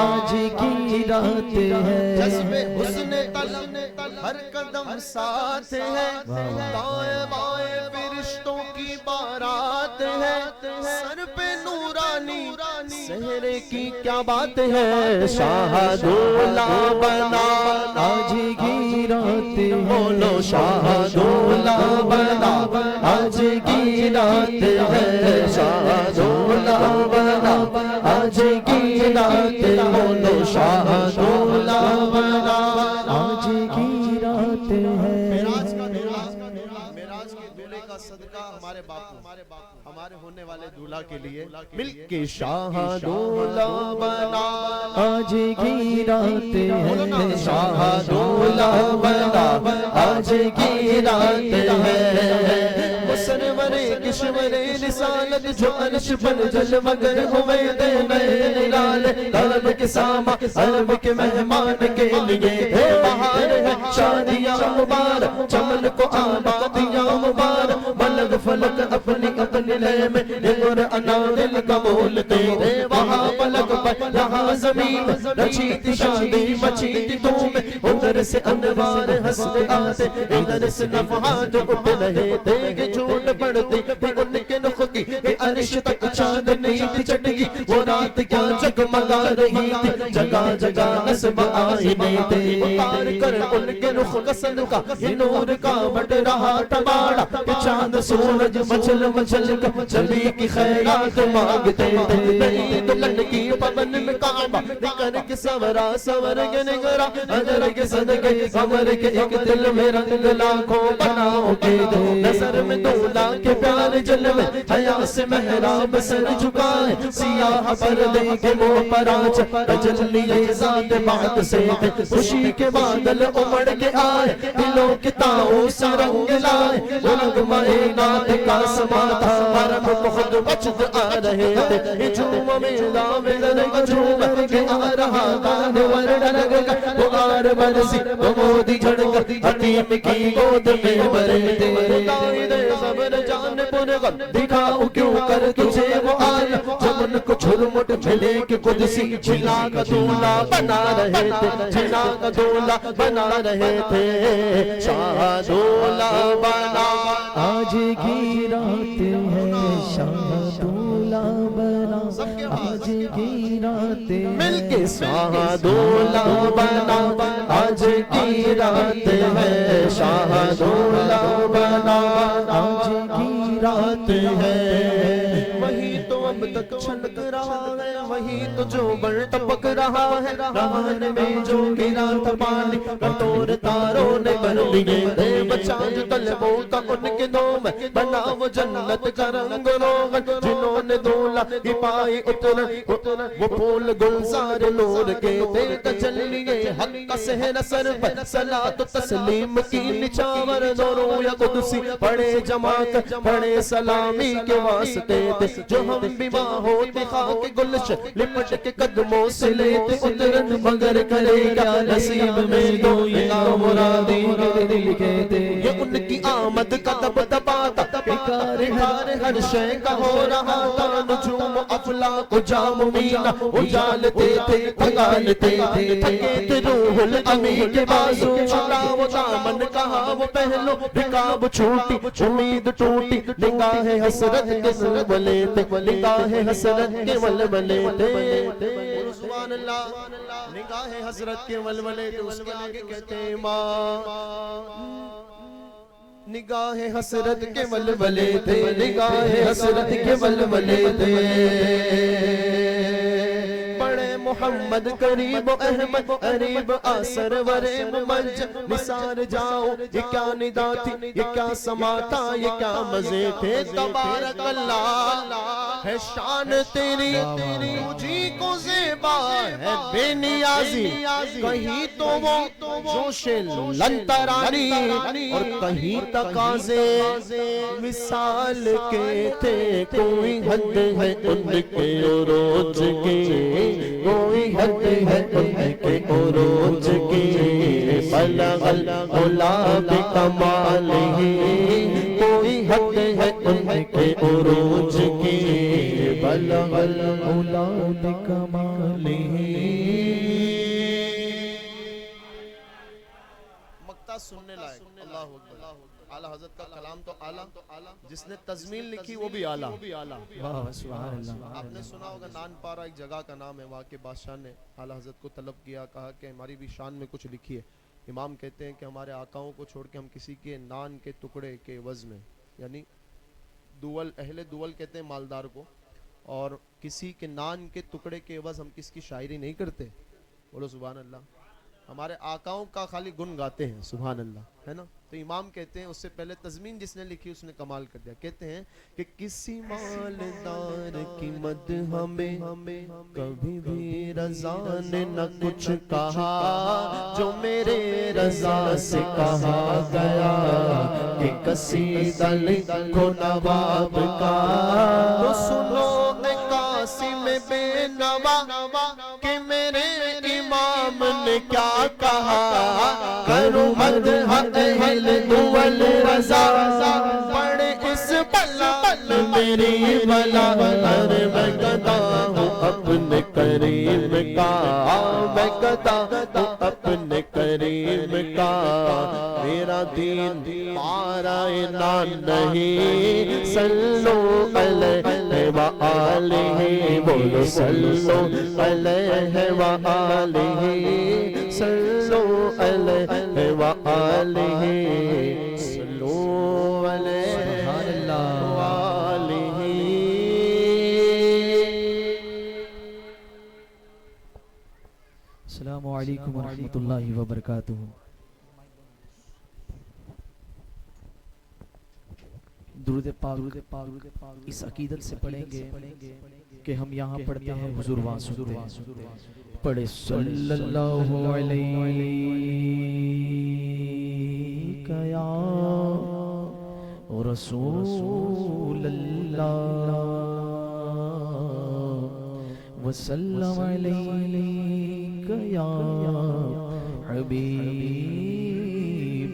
آج کی رات ہے۔ جذب حسن طلب ہر قدم ساتھ ہے، دائیں بائیں فرشتوں کی بارات ہے، سر پہ نورانی سہرے کی کیا بات ہے، شاہ دولہ بنا آج کی رات ہے، بولو شاہ دولہ بنا آج کی رات ہے، شاہ دولہ بنا آج کی رات ہے، بولو شاہ دولہ بنا آج کی رات ہے۔ معراج کے دولے کا صدقہ ہمارے باپو ہمارے ہونے والے دولہا کے لیے مل کے شاہ دولہ بنا آج کی رات ہے، شاہ دولہ بنا آج کی رات ہے۔ سرور کشور رسالت جو عرش پر جل مگر ہوئے دے نئے نرال، عرب کے ساما عرب کے مہمان کے لیے ہے بہار ہے، شادیاں مبارک چمن کو آبادیاں مبارک، بلغ فلک اپنی اپنی لے میں نور انا دل کا بولتے ہیں، وہاں پلک پر یہاں زمین رچی تھی شادی مچی تھی دھوم، ادھر سے انوار ہنستے آتے ادھر سے نفحات اٹھ رہے تھے کہ جھوٹ پڑتے تھے ان کے نخ کی کہ عرش تک چاندنی تھی چٹ گئی، وہ رات کیا جگمگا رہی تھی، جگہ جگہ نصب آئینے تھے، اتار کر ان کے رخ کا صدقہ یہ نور کا بڑھ رہا تباڑا، کہ چاند سورج مچل مچل کر جبی کی خیرات مانگتے تھے، نئی دلہن کی پبن میں کعبہ نکر کے سورا سور کے نگرا، اجر کے صدقے قمر کے ایک دل میں رنگ لاکھوں بناؤ کے دو، نظر میں دولہا کے پیار جلوے حیا سے محراب سر جھکائے، سیاہ پردے کے منہ پر آنچ تجلی ذات بات سے خوشی کے بادل امڑ کے آئے، دلوں کے تاؤں سے رنگ لائے، رنگ مہینات کا سما تھا، عرب کو خود بچت آ رہے تھے، جھوم میلا میں لرگ جھوم کے آ رہا گان ورڈ لگ گا، وہ آر برسی وہ مودی جھڑ گا، حتیم کی گود میں برے تھے، قائد صبر جان پر غم دکھاؤ کیوں کر تجھے وہ آل، جب ان کو چھرمٹ ملے کہ قدسی جھلا کا دولہا بنا رہے تھے، جھلا کا دولہا بنا رہے تھے، شاہ دولہا بنا آج کی رات ہے، شاہ دولہا بنا آج کی رات ہے، مل کے شاہ دولہا بنا آج کی رات ہے، شاہ دولہا بنا آج کی رات ہے، وہی تو اب تک چھلک رہا ہے، وہی تو جو بڑھ ٹپک رہا ہے، رہان میں جو گرا تھا پانی کٹور تاروں نے بھر لیے تھے، بچا جو طلبوں کا ان کے دوم بنا وہ جنت کا رنگ روغن، جنہوں نے دولہا ہی پائی اتر وہ پھول گلزار نور کے تھے، تجلیے حق کا سہرا سر پر صلاۃ و تسلیم کی نچاور دوروں یا قدسی پڑھے جماعت پڑھے سلامی کے واسطے تھے، جو ہم بھی ماں ہوتے خاک گلشن لپٹ کے قدموں سے لیتے اترن، مگر کرے کیا نصیب میں دو یا مرادی کے دل کہتے، یہ ان کی آمد کا دب دباتا بیکار ہر شے کا ہو رہا تھا، نجوم افلاک و جام مینا اجالتے تھے تھگالتے تھے، تھکے تھے روح الامی کے بازو، چھوٹا وہ دامن کہا وہ پہلو رکاب چھوٹی امید ٹوٹی، نگاہ حسرت کے ولولے تھے، نگاہ حسرت کے ولولے تھے، سبحان اللہ، نگاہ حسرت کے ولولے تھے، اس کے آگے کہتے ہیں ماں، نگاہ حسرت کے ولولے تھے، نگاہ حسرت کے ولولے تھے، محمد قریب احمد قریب سرور ممجد نثار جاؤ یہ کیا ندا تھی یہ کیا سما تھا یہ کیا مزے تھے تبارک اللہ ہے شان تیری تجھی کو زیبا ہے بے نیازی کہیں تو وہ جوش لنترانی اور کہیں تقاضے مثال کے تھے کوئی حد ہے ان کے عروج کی کوئی حد ہے ان کے عروج کی بلغ العلا بکمالہ کوئی حد ہے ان کے عروج کی بلغ العلا بکمالہ مقطع سننے لائق اللہ اکبر اعلیٰ حضرت کا کلام تو اعلیٰ جس نے تزمیل لکھی وہ بھی اعلیٰ سبحان اللہ آپ نے سنا ہوگا نان پارا ایک جگہ کا نام ہے وہاں کے بادشاہ نے اعلیٰ حضرت کو طلب کیا کہا کہ ہماری بھی شان میں کچھ لکھی ہے امام کہتے ہیں کہ ہمارے آقاؤں کو چھوڑ کے ہم کسی کے نان کے ٹکڑے کے عوض میں یعنی دول اہل دول کہتے ہیں مالدار کو اور کسی کے نان کے ٹکڑے کے عوض ہم کس کی شاعری نہیں کرتے بولو سبحان اللہ ہمارے آقاؤں کا خالی گن گاتے ہیں سبحان اللہ ہے نا تو امام کہتے ہیں اس سے پہلے تزمین جس نے لکھی اس نے کمال کر دیا کہتے ہیں کہ کسی مالدار کی مدح ہمیں کبھی بھی رضا نے نہ کچھ کہا جو میرے رضا سے کہا گیا کہ قصیدہ لکھو نواب کا تو سنو میں قاسم بے نوا کہ میرے امام نے کیا کہا کرو مدح اہل دول رضا پڑھ اس بلا میری بلا ارے میں گدا ہوں اپنے کریم کا میں گدا ہوں اپنے کریم کا میرا دین پارا نان نہیں صلو علیہ وآلہ بولو صلو علیہ وآلہ صلو علیہ وآلہ صلو علیہ وآلہ السلام علیکم ورحمۃ اللہ وبرکاتہ درود پاک اس عقیدت سے پڑھیں گے کہ ہم یہاں پڑھتے ہیں حضور وہاں سنتے ہیں پڑھے صلی اللہ علیہ یا رسول اللہ وسلم علیک یا حبیب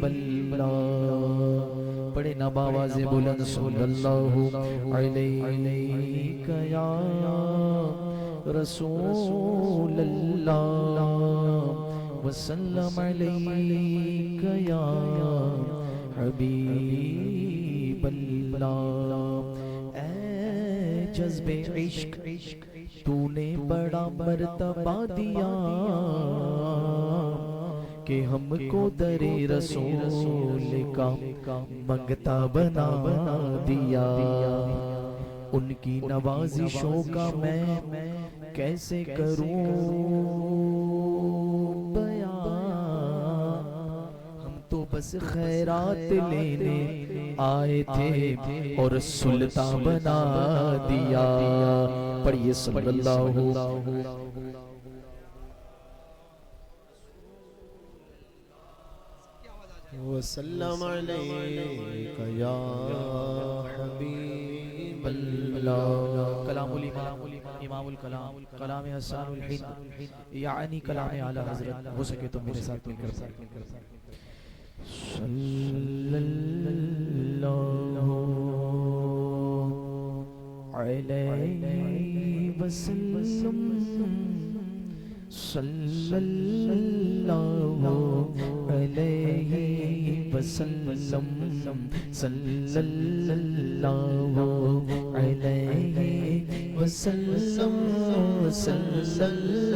اللہ پڑھے نا باواز بلند صلی اللہ علیہ یا رسول اللہ وسلم علیک یا حبیب اللہ اے جذب عشق تو نے بڑا مرتبہ دیا کہ ہم کو در رسول کا منگتا بنا دیا ان کی نوازشوں کا میں کیسے کروں بیان ہم تو بس خیرات لینے آئے تھے اور سلطان بنا دیا پڑھیے صلی اللہ وسلم علیک یا حبیب اللہ کلام الامام امام الکلام کلام حسان الہند یعنی کلام اعلی حضرت ہو سکے تو میرے ساتھ مل کر صلی اللہ علیہ وسلم صلی اللہ علیہ وسلم صلی اللہ علیہ وسلم صلی اللہ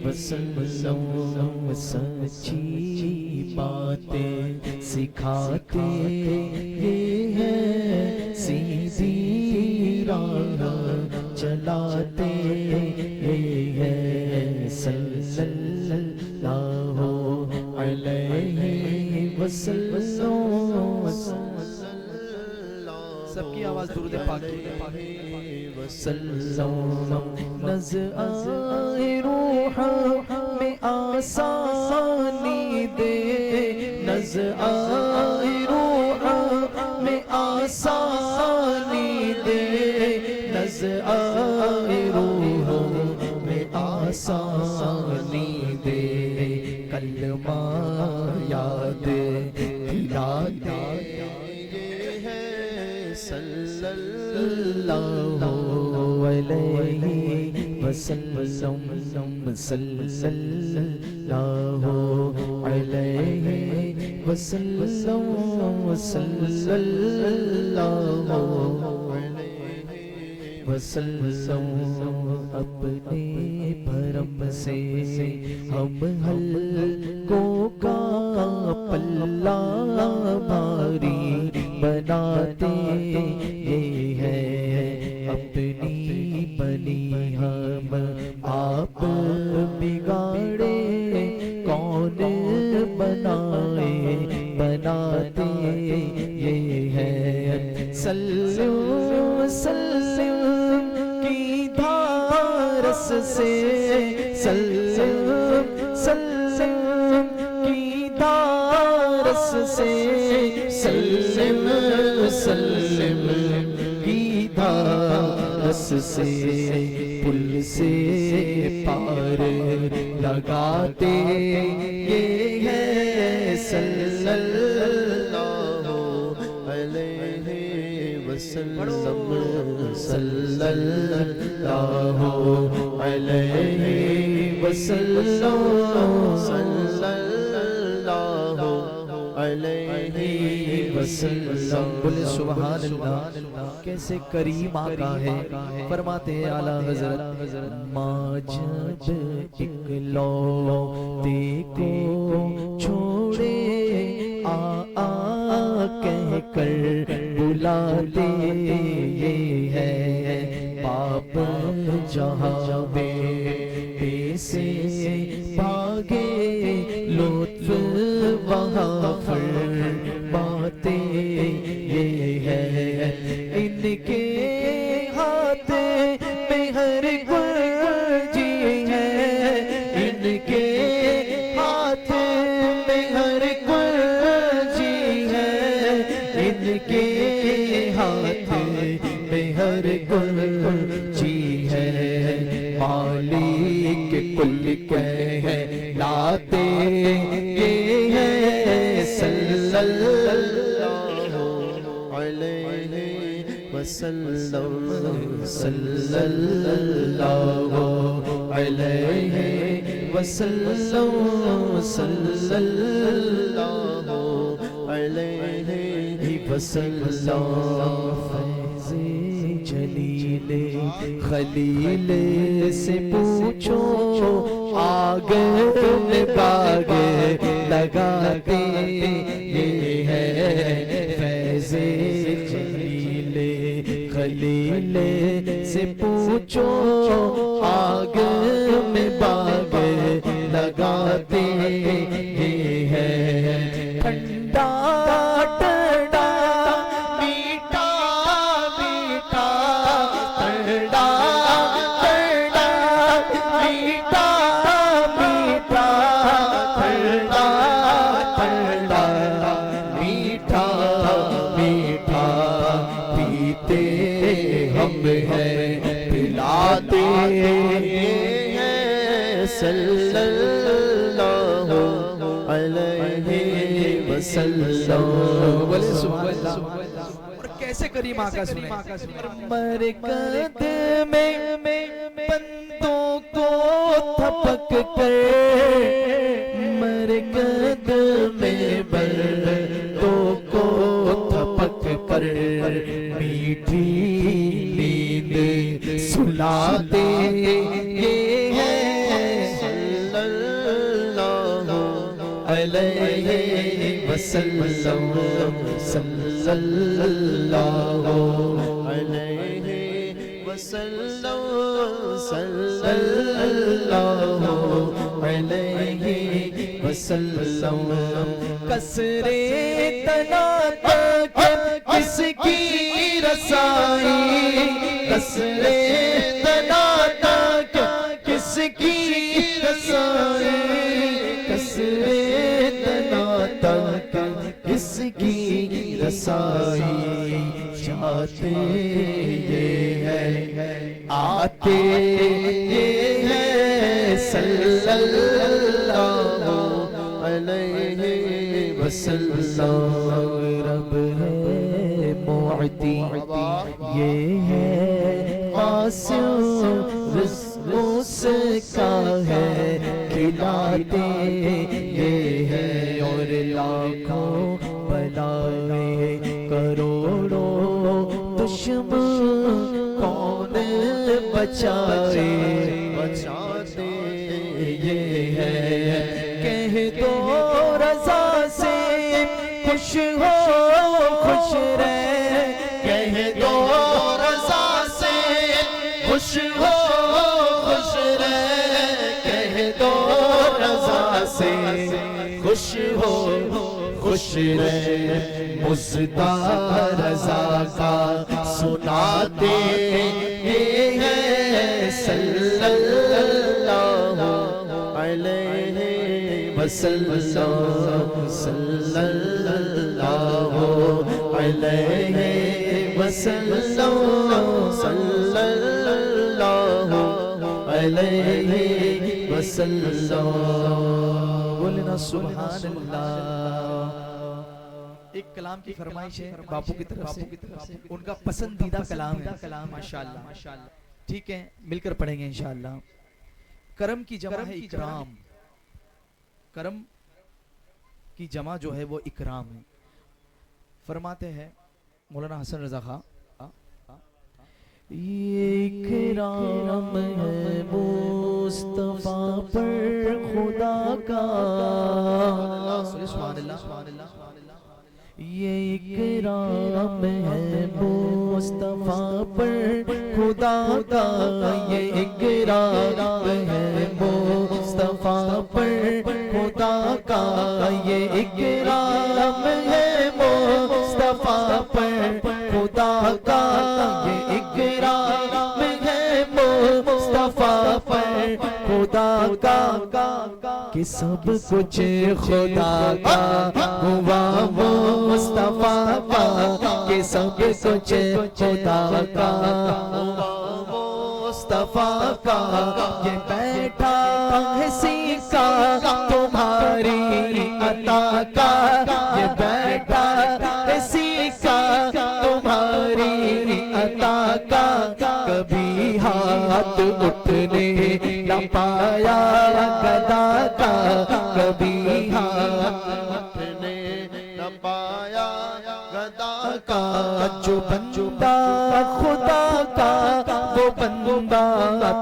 علیہ وسلم سچی باتیں سکھاتے ہیں سیدھی راہ چلا وسلم سب کی آواز درود پاک کی وسلم نظر روح میں آسانی دے نظر روح میں آسانی دے نظر روح میں آسانی دے کلمہ یاد دلا دے صلی اللہ علیہ وسلم صلی اللہ علیہ وسلم صلی اللہ علیہ وسلم اپنے بھرم سے ہم حلقوں کا پلہ بھاری بناتے یہ ہے اپنی بنی ہم آپ بگاڑے کون بنائے بناتے یہ ہے سلم سلم کی دھارس سے سلم سلم کی دھارس سے سلم سلم کی دھارس سے پل سے پار لگاتے یہ ہے صلی اللہ علیہ وسلم صلی اللہ علیہ وسلم صلی اللہ علیہ وسلم بولے سبحان اللہ کیسے کریم آقا ہے فرماتے ہیں اعلیٰ حضرت ماں جب اکلوتے کو چھوڑے آ کہہ کر بلاتے یہ ہے باپ جہاں بے سے بھاگے لطف وہاں فرماتے یہ ہے ان کے ہاتھ میں ہر گنجی ہے ان کے ہاتھ میں ہر گنجی ہے ان کے ہاتھ میں ہر گنجی ہے مالک کل کہلاتے یہ ہے صلی اللہ علیہ وسلم صلی اللہ علیہ وسلم صلی اللہ علیہ وسلم فیض جلیل خلیل سے پوچھو آگ باغ لگاتے یہ ہے فیض جلیل خلیل سے پوچھو آگ میں باغ لگاتے یہ ہے ٹھنڈا ٹھنڈا میٹھا میٹھا ٹھنڈا ٹھنڈا میٹھا میٹھا ٹھنڈا ٹھنڈا میٹھا میٹھا پیتے ہم ہیں پلاتے ہیں صلی اللہ علیہ وسلم بولے سبحان اللہ اور کیسے کریم آقا سنیں مرکز میں بندوں کو تھپک کر مرکز میں بندوں کو تھپک کر میٹھی نیند سلاتے یہ ہے صلی اللہ علیہ وسلم صلی اللہ علیہ وسلم صلی اللہ علیہ وسلم کسرے تنا تک کس کی رسائی کسرے تنا تک کس کی رسائی کسرے تنا تک کس کی رسائی چاہتے یہ ہے آتے یہ ہے صلی اللہ علیہ وسلم رب ہے معطی یہ ہے قاسم رزق اس کا ہے کھلاتے یہ ہے اور لاکھوں بلائے کروڑوں دشمن کون بچائے بچاتے یہ ہے کہہ دو رضا سے خوش ہو خوش رہ کہہ دو رضا سے خوش ہو خوش رہ کہہ دو رضا سے خوش ہو خوش رہ مصطفیٰ رضا کا سناتے ہیں صلی اللہ علیہ وسلم صلی اللہ علیہ وسلم صلی اللہ علیہ وسلم بولنا سبحان اللہ ایک کلام کی فرمائش ہے باپو کی طرف سے ان کا پسندیدہ کلام ہے ماشاءاللہ ٹھیک ہے مل کر پڑھیں گے انشاءاللہ کرم کی جمع ہے اکرام کرم کی جمع جو ہے وہ اکرام ہے فرماتے ہیں مولانا حسن رضا خان یہ اکرام ہے مصطفیٰ پر خدا کا سبحان اللہ یہ اکرام ہے مصطفیٰ پر خدا کا یہ اکرام ہے مصطفیٰ پر خدا کا یہ اکرام ہے مصطفیٰ پر خدا کا یہ اکرام ہے مصطفیٰ پر خدا کا کہ سب کچھ خدا کا ہوا مصطفیٰ کا کہ سب کچھ خدا کا ہوا مصطفیٰ کا یہ بیٹھا ہے سیکھا تمہاری عطا کا یہ بیٹھا ہے سیکھا تمہاری عطا کا کبھی ہاتھ اٹھنے نہ پایا گدا کا کبھی ہاتھ اٹھنے نہ پایا گدا کا جو بندہ خدا کا وہ بندہ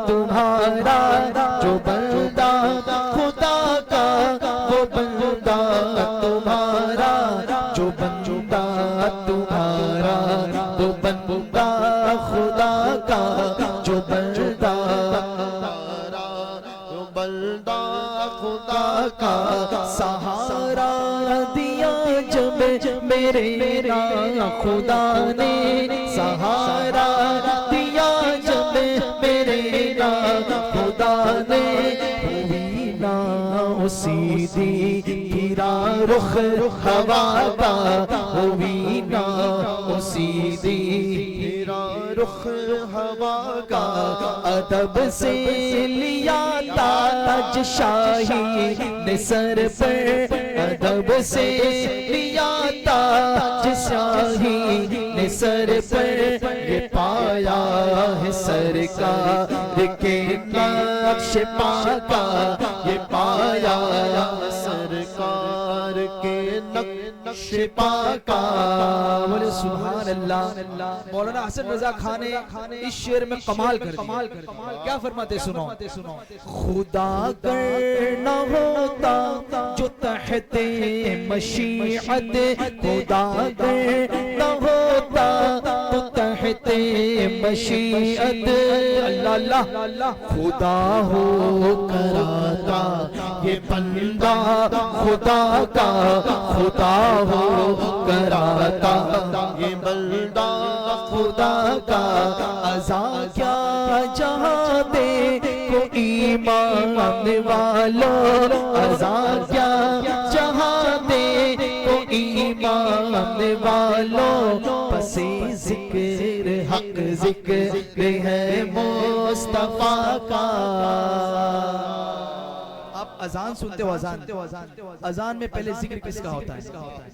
تمہارا جو بندہ خدا کا وہ بندہ تمہارا جو بندہ تمہارا وہ بندہ خدا کا جو بندہ جو بندہ خدا کا سہارا دیا جب میرے خدا نے سہارا دیا جب میرے خدا نے ہوئی نا اسی دی گرا رخ ہوا کا ہوئی نا اسی دی گرا رخ ہوا کا ادب سے لیا تاج شاہی نے سر پر ادب سے لیا تاج شاہی نے سر پر یہ پایا ہے سرکار کے نقش پاکا یہ پایا سرکار کے نقش پاکا بولے سبحان اللہ مولانا حسن رضا خان نے اس شعر میں کمال کر دیا کیا فرماتے سنو خدا گر نہ ہوتا جو تحت مشیعت خدا گر نہ ہوتا تو تحت تحت مشیت اللہ اللہ خدا ہو کر آتا یہ بندہ خدا کا خدا ہو کر آتا یہ بندہ خدا کا ازا کیا جہاں دے کو ایمان والوں ازا کیا جہاں دے کو ایمان والوں پسی ذکر حق ذکر ہے مصطفیٰ کا. آپ اذان سنتے ہو اذان میں پہلے ذکر کس کا ہوتا ہے؟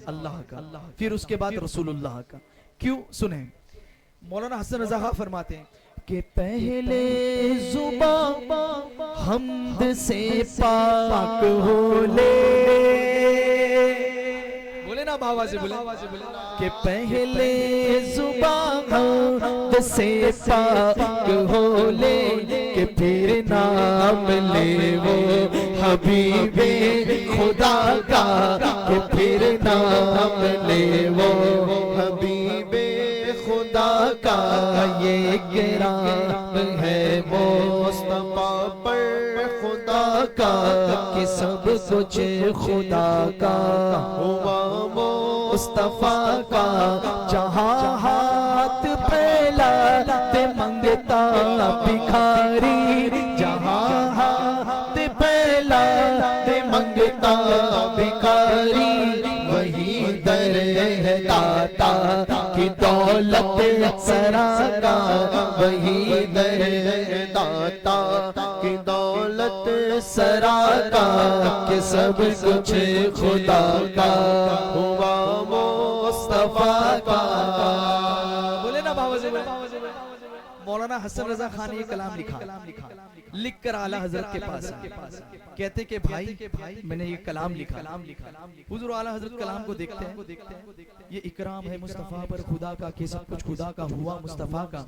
اللہ کا. پھر اس کے بعد رسول اللہ کا. کیوں؟ سنیں مولانا حسن رضا خان فرماتے ہیں کہ پہلے زبان حمد سے پاک ہو لے بولے نا بابا سے بولے کہ پہلے زبان حمد سے پاک ہو لے کہ پھر نام لے وہ حبیب خدا کا کہ پھر نام لے وہ حبیب خدا کا. یہ گرام ہے مصطفیٰ پر خدا کا کہ سب کچھ خدا کا ہوا مصطفیٰ کا. جہاں ہاتھ پھیلاتے منگتا بھکاری جہاں ہاتھ پھیلاتے منگتا بھکاری وہی در ہے داتا کی دولت سرا کا وہی در ہے داتا کی دولت سرا کا کہ سب کچھ خدا کا ہوا مصطفیٰ کا. بولے نا بابا سے مولانا حسن رضا خان نے یہ کلام لکھا لکھ کر اعلیٰ حضرت کے پاس کہتے کہ بھائی میں نے یہ کلام لکھا. حضور اعلیٰ حضرت کلام کو دیکھتے ہیں یہ اکرام ہے مصطفیٰ پر خدا کا کہ سب کچھ خدا کا ہوا مصطفیٰ کا.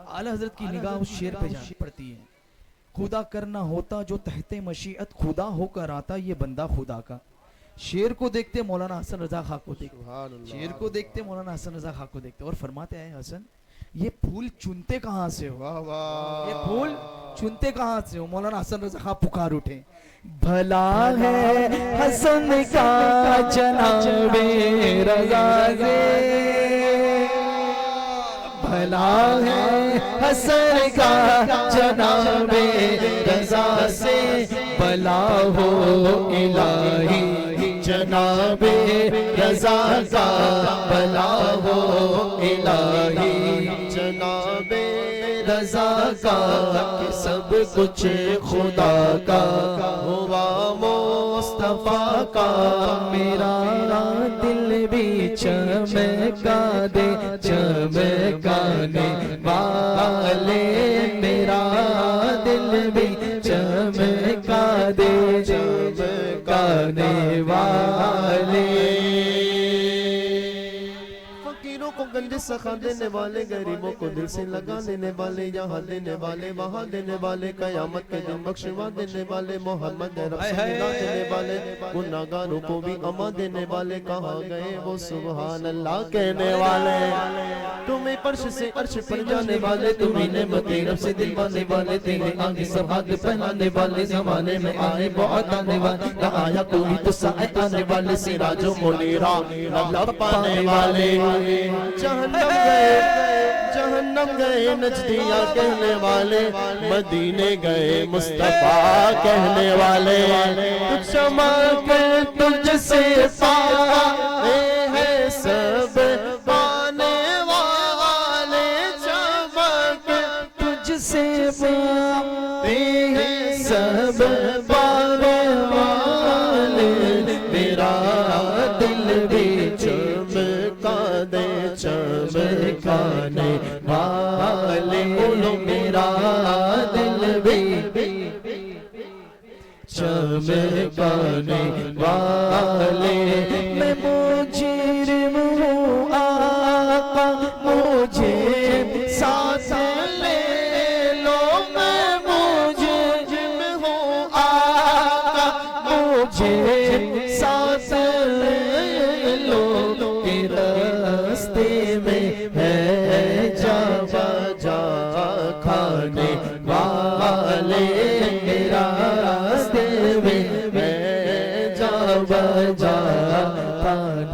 اعلیٰ حضرت کی نگاہ اس شعر پہ جا پڑتی ہے خدا کرنا ہوتا جو تحت مشیت خدا ہو کر آتا یہ بندہ خدا کا. شعر کو دیکھتے مولانا حسن رضا خان کو دیکھتے شعر کو دیکھتے مولانا حسن رضا خان کو دیکھتے اور فرماتے ہیں حسن یہ پھول چنتے کہاں سے ہو یہ پھول چنتے کہاں سے ہو. مولانا حسن رضا خان پکار اٹھے بھلا ہے حسن کا جناب رضا سے بھلا ہے حسن کا جناب رضا سے بلا ہو الہی جناب رضا کا بلا ہو الہی جناب رضا کا کہ سب کچھ خدا کا ہوا مصطفیٰ کا. میرا دل بھی چمکا دے چمکانے والے میرا دل بھی چمکا دے چمکانے والے. گنج سخا دینے والے غریبوں کو دل سے لگا دینے والے یہاں دینے والے وہاں دینے والے قیامت کے دن بخشوا دینے والے محمد رب سے ملا دینے والے گناہگاروں کو بھی اما دینے والے کہاں گئے وہ سبحان اللہ کہنے والے. تمہیں فرش سے عرش پر جانے والے تمہیں نعمت رب سے دلوانے والے تیرے آگے سب ہاتھ پہنانے والے زمانے میں آئے بہت آنے والے نہ آیا کوئی تو سائے آنے والے سراج و منیرہ لب پانے والے. جہنم گئے نجدیہ کہنے والے مدینے گئے مصطفیٰ کہنے والے. کچھ چمک تجھ سے پائے ہیں سب پانے والے چمک تجھ سے پائے ہیں سب پانے والے. میرا دل بھی چمکا دے چمکانے والے میرا دل بھی چمکانے والے. میں مجرم ہوں آقا مجھے ساتھ لے لو میں مجرم ہوں آقا مجھے ساتھ لے لو کہ راستے میں ہے جا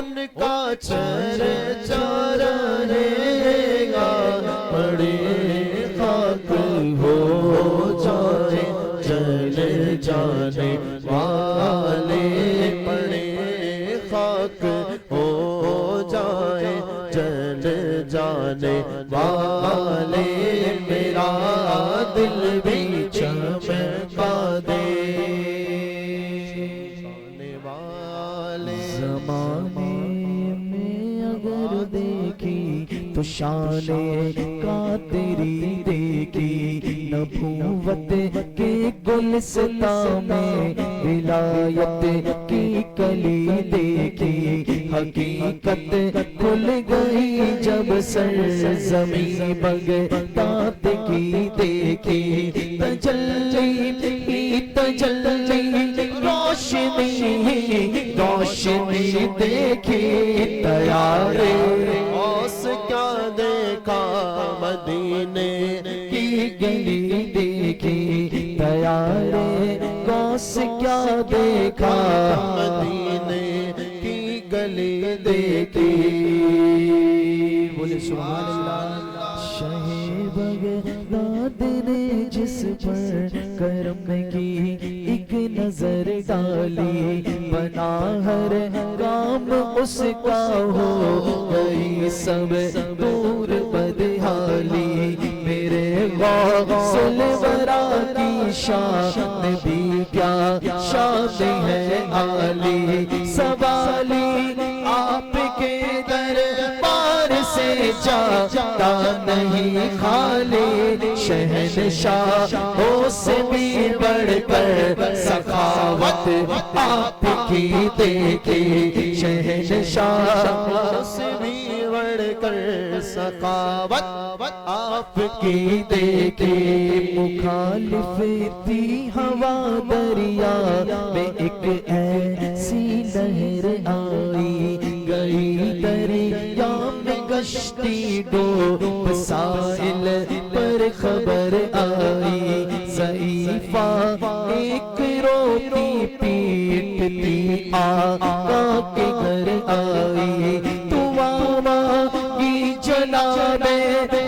ان کا چرچا رہے گا بڑے خاک ہو جائے جل جانے والے بڑے خاک ہو جائے جل جانے والے میرا دل بھی چمکا دے زمانے میں اگر دیکھی تو شان کا تیری دیکھی نبوت کے گلستان میں ولایت کی کلی دیکھی حقیقت کھل گئی جب سرزمین بغداد کی دیکھی تجلی تجلی روشنی روشنی دیکھی تیارے اوس کیا دیکھا مدینے کی گلی دیکھی تیارے اوس کیا دیکھا مدینے کی گلی دیکھی بولے سبحان اللہ شہ بغداد نے جس پر کرم کی ایک نظر ڈالی بنا ہر کام اس کا ہو گئی سب دور بدحالی میرے غوث الورا کی شان بھی کیا شان ہے عالی سوالی آپ کے دربار سے جاتا نہیں خالی شہنشاہ ہو سے بھی بڑھ کر سخاوت آپ کی دیکھی شہنشاہ ہو سے بھی بڑھ کر سخاوت آپ کی دیکھی مخالف تھی ہوا دریا میں ایک ایسی لہر آئی گئی دریا میں کشتی ڈوب ساحل پر خبر آئی ضعیفہ ایک روتی پیٹتی آقا کے گھر آئی تماما کی جناب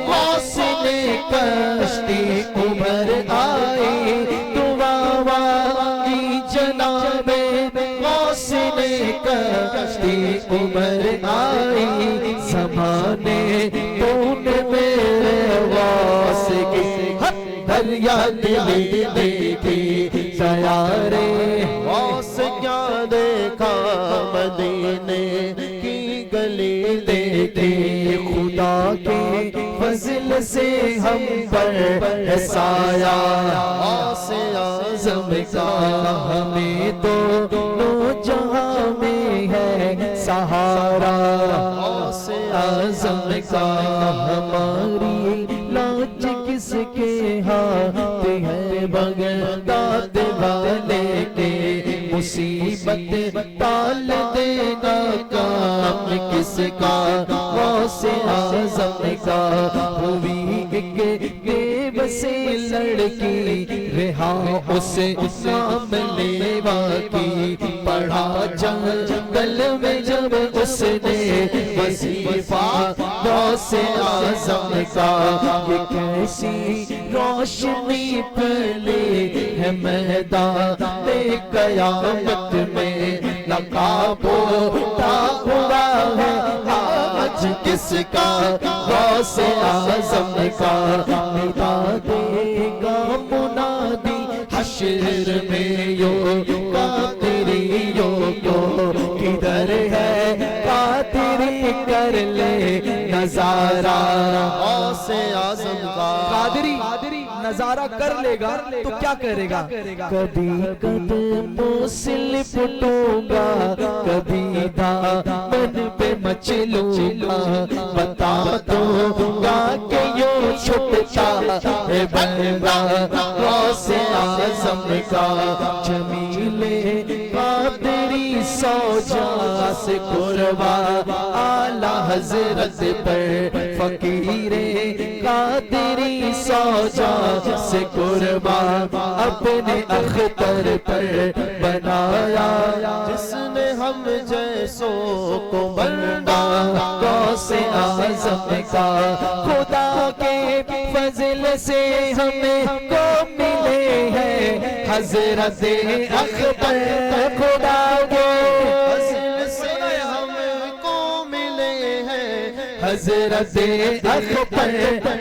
غوث نے کشتی ابھر آئی تماما کی جناب غوث نے کشتی ابھر آئی زمانے تون میرے غوث کی دریا دلی دیکھی سیارے غوث کیا دیکھا مدینے کی گلی دیکھی خدا کے فضل سے ہم پر ہے سایہ غوث اعظم کا ہمیں دونوں جہاں میں ہے سہارا غوث اعظم کا ہماری لاج کس کے ہاتھ ہے بغداد والے کے مصیبت ٹال دینا کام کس کا غوث اعظم کا ہوئی ایک دیو سے لڑکی رہا اس معاملے کی پڑھا جنگل میں جب اس نے وظیفہ غوث اعظم کا یہ کیسی روشنی پھیلی ہے میدان قیامت میں نقاب اٹھا ہوا ہے آج کس کا غوث اعظم کا ندا دے گا منادی حشر میں یو قادری یو کدھر ہے قادری کر لے نظارہ غوث اعظم کا قادری نظارہ کر لے گا تو کیا کرے گا کبھی قدموں سے لپٹوں گا کبھی دامن پہ مچلوں گا بتا دوں گا کہ یوں چھٹتا ہے بندہ غوث اعظم کا جمیل قادری سوجا سے قربا اعلی حضرت پر فقیر قادری سوجا سے قربان اپنے اختر پر بنایا جس نے ہم جیسوں کو بندہ غوث اعظم کا خدا کے فضل سے ہمیں کو ملے ہیں حضرت اکبر خدا کے فضل سے ہم کو ملے ہیں حضرت اکبر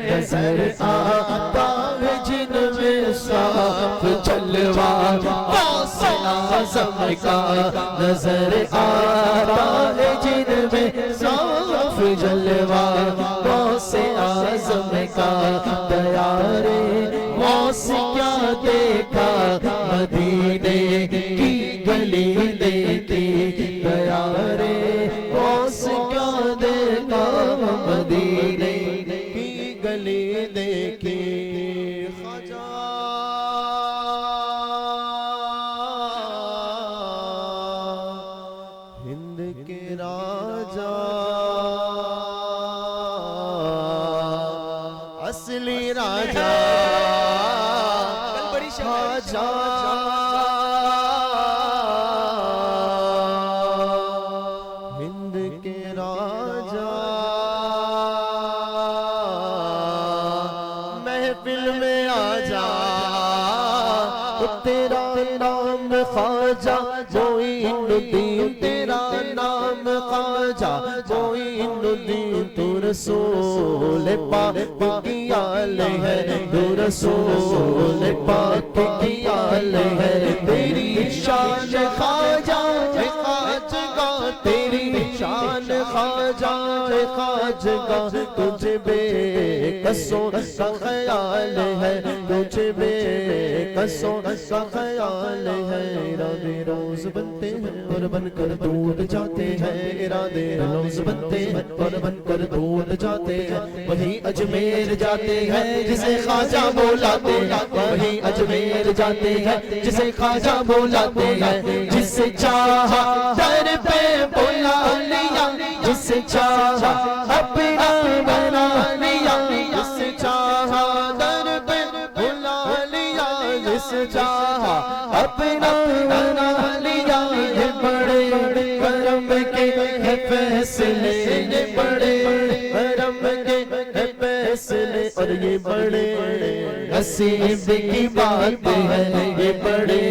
نظر آتا ہے جن میں صاف جلوہ غوث اعظم کا نظر آتا ہے جن میں صاف جلوہ غوث اعظم کا دیارے غوث کیا دیکھا مدینے کی گلی دیکھی دیارے غوث کیا دیکھا مدینے کی گلی دیکھی خواجہ ہند کے راجا اصلی راجا خواجہ ہند کے راجا محفل میں آ جا تیرا نام خواجہ معین الدین تیرا نام خواجہ معین الدین تو رسول پاک کی آل ہے تو رسول پاک کی آل ہے تیری شان خواجہ خواجہ تیری شان خواجہ خواجہ تجھ بے کسوں کا خیال ہے تجھ بے کسوں کا خیال ہے ارادے روز بنتے ہیں اور بن کر دور جاتے ہیں ارادے روز بنتے ہیں اور بن کر دور جاتے ہیں وہی اجمیر جاتے ہیں جسے خواجہ بلاتے ہیں وہی اجمیر جاتے ہیں جسے خواجہ بلاتے ہیں جس سے چاہا در پہ بلا لیا جس سے چاہا اپنا بنا لیا جس سے چاہا در پہ بلا لیا جس سے چاہا اپنا بنا لیا یہ بڑے کرم کے ہے فیصلے یہ بڑے کرم کے ہے فیصلے اور یہ بڑے نصیب کی بات ہے یہ بڑے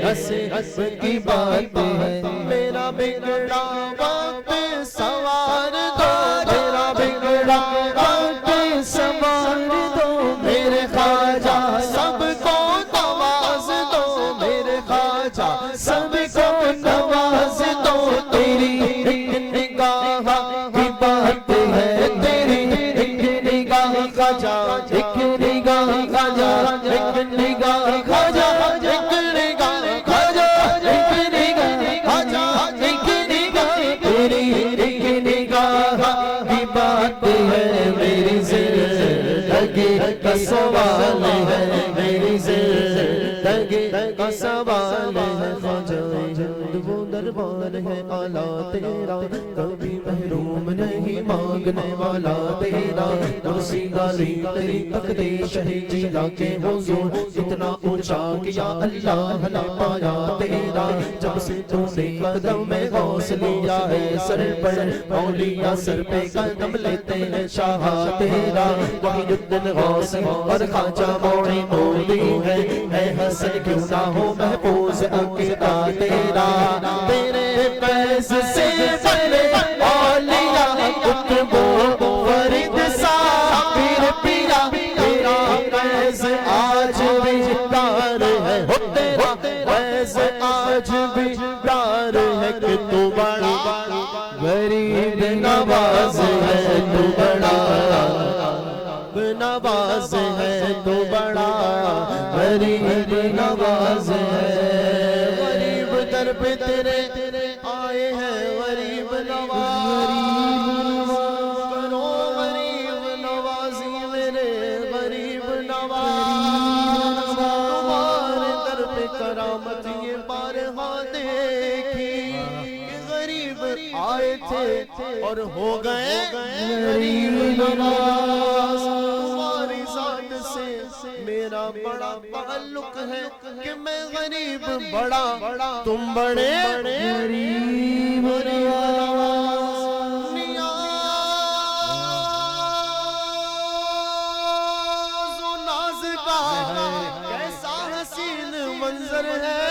نصیب کی بات ہے میرا بگڑا وقت سوار دو میرا بگڑا وقت سوار دو میرے خواجہ سب کو نواز دو میرے خواجہ سب کو نواز دو تیری ایک نگاہ کی بات ہے تیری ایک نگاہ خواجہ ایک نگاہ خواجہ ایک نگاہ خواجہ ایک نگاہ خواجہ ایک نگاہ خواجہ ایک نگاہ تیری ایک نگاہ کی بات ہے میری زندگی کا سوال ہے میری زندگی کا سوال ہے خواجہ ہند وہ دربار ہے اعلیٰ تیرا کبھی محروم نہیں مانگنے والا تیرا کرسی گالی تیری تقدیش ہے جیلا کے حضور اتنا اونچا کیا اللہ نے پایا تیرا جب سے تو نے قدم میں غوث لیا ہے سر پر اولیاء سر پہ قدم لیتے ہیں شاہ تیرا وحی الدین غوث اور خواجہ معین الدین ہے حسن کیوں نہ ہو محفوظ عقیدہ تیرا تیرے فیض سے بڑے اولیاء قطب و فرید صابر پیا تیرا فیض آج بھی دار ہے تیرا فیض آج بھی دار ہے کہ تو بڑا غریب نواز ہے تو بڑا نواز ہے تو بڑا غریب نواز ہے غریب در پہ تیرے آئے ہیں غریب نواز کرو غریب نوازی میرے غریب نواز تمہارے در پہ کرامت یہ بارہا دیکھی کہ غریب آئے تھے اور ہو گئے غریب نواز تمہاری ذات سے میرا بڑا تعلق ہے کہ میں غریب بڑا تم بڑے غریب نیاز و ناز کا کیسا حسین منظر ہے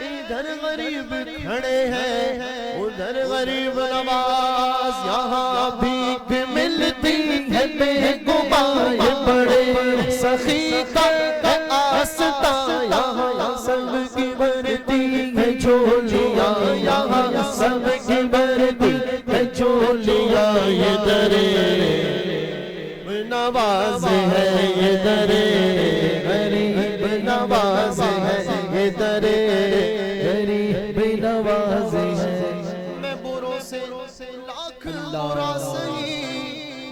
ادھر غریب کھڑے ہیں ادھر غریب نواز یہاں بھیک ملتی ہے بے گمائے بڑے سخی کا آستا یہاں سب کی بھرتی ہے جھولیاں یہاں سب کی بھرتی ہے جھولیاں یہ درے نواز ہے یہ درے غریب نواز ہے یہ درے غریب نواز ہے میں بروں سے لاکھ برا سہی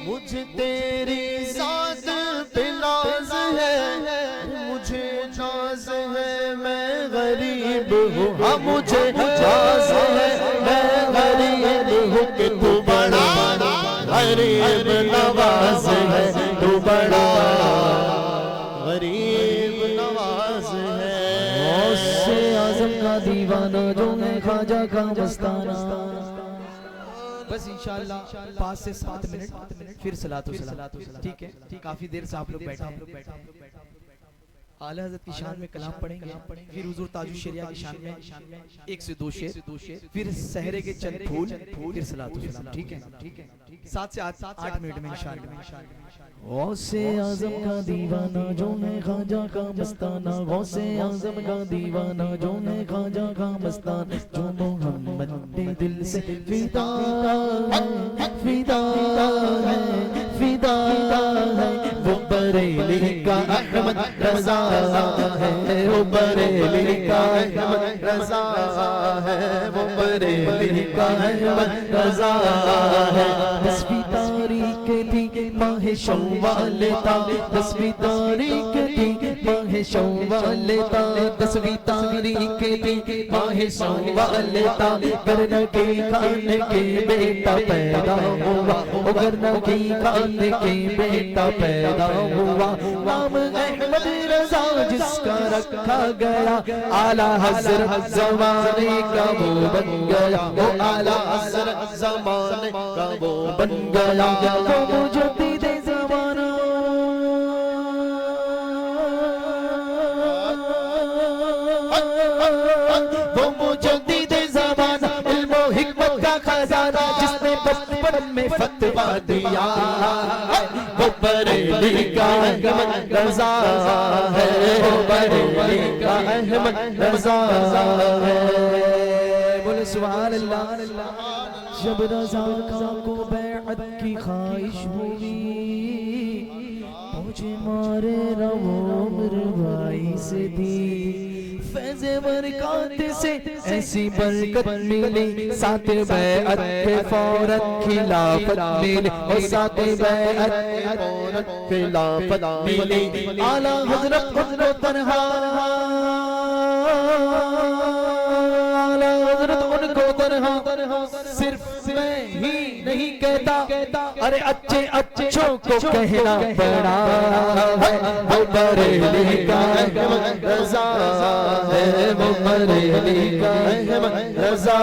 مجھے تیری ذات پہ ناز ہے مجھے ناز ہے میں غریب ہوں ہاں مجھے ناز ہے میں غریب ہوں کہ تو بڑا غریب نواز ہے تو بڑا غریب نواز ہے غوث اعظم کا دیوانہ جو ہے خواجہ کا مستانہ بس انشاءاللہ 5 سے 7 منٹ پھر صلاۃ و سلام ٹھیک ہے کافی دیر سے آپ لوگ بیٹھے ہیں اعلیٰ حضرت کی شان میں کلام پڑھیں گے پھر حضور تاج الشریعہ کی شان میں 1 سے 2 شعر پھر سحرے کے چند پھول پھر صلاۃ و سلام ٹھیک ہے 7 سے 8 منٹ میں انشاءاللہ غوث اعظم کا دیوانہ جو ہے خواجہ کا مستانہ غوث اعظم کا دیوانہ جو ہے خواجہ کا مستانہ جو محمد کے دل سے فدا ہے فدا ہے فدا ہے وہ بریلی کا احمد رضا ہے وہ بریلی کا احمد رضا ہے وہ بریلی کا احمد رضا ہے 10ویں تاریخ تھی ماہ شوال تا 10ویں تاریخ تھی ماہ شوال تا 10ویں تاریخ تھی ماہ شوال تا گرنا کی خان کے بیٹا پیدا ہوا گرنا کی خان کے بیٹا پیدا ہوا نام احمد رضا جس کا رکھا گیا اعلیٰ حضرت زمانے کا وہ بن گیا وہ اعلیٰ حضرت زمانے کا وہ بن گیا وہ مجدد زمانہ وہ مجدد زمانہ علم و حکمت کا خزانہ جس نے بچپن میں فتویٰ دیا وہ بریلی کا احمد رضا ہے وہ بریلی کا احمد رضا ہے بولے سبحان اللہ جب رضا کو بیعت کی خواہش ہوئی پہنچے مارے رو مروائی سے دی فیض برکات سے ایسی برکت ملی ساتھ بیعت پہ فوراً خلافت ملی اور ساتھ بیعت پہ فوراً خلافت ملی اعلیٰ حضرت خود کو تنہا اعلیٰ حضرت ان کو تنہا صرف میں ہی نہیں کہتا ارے اچھے اچھوں کو کہنا پڑا ہے وہ بریلی کا احمد رضا ہے وہ بریلی کا احمد رضا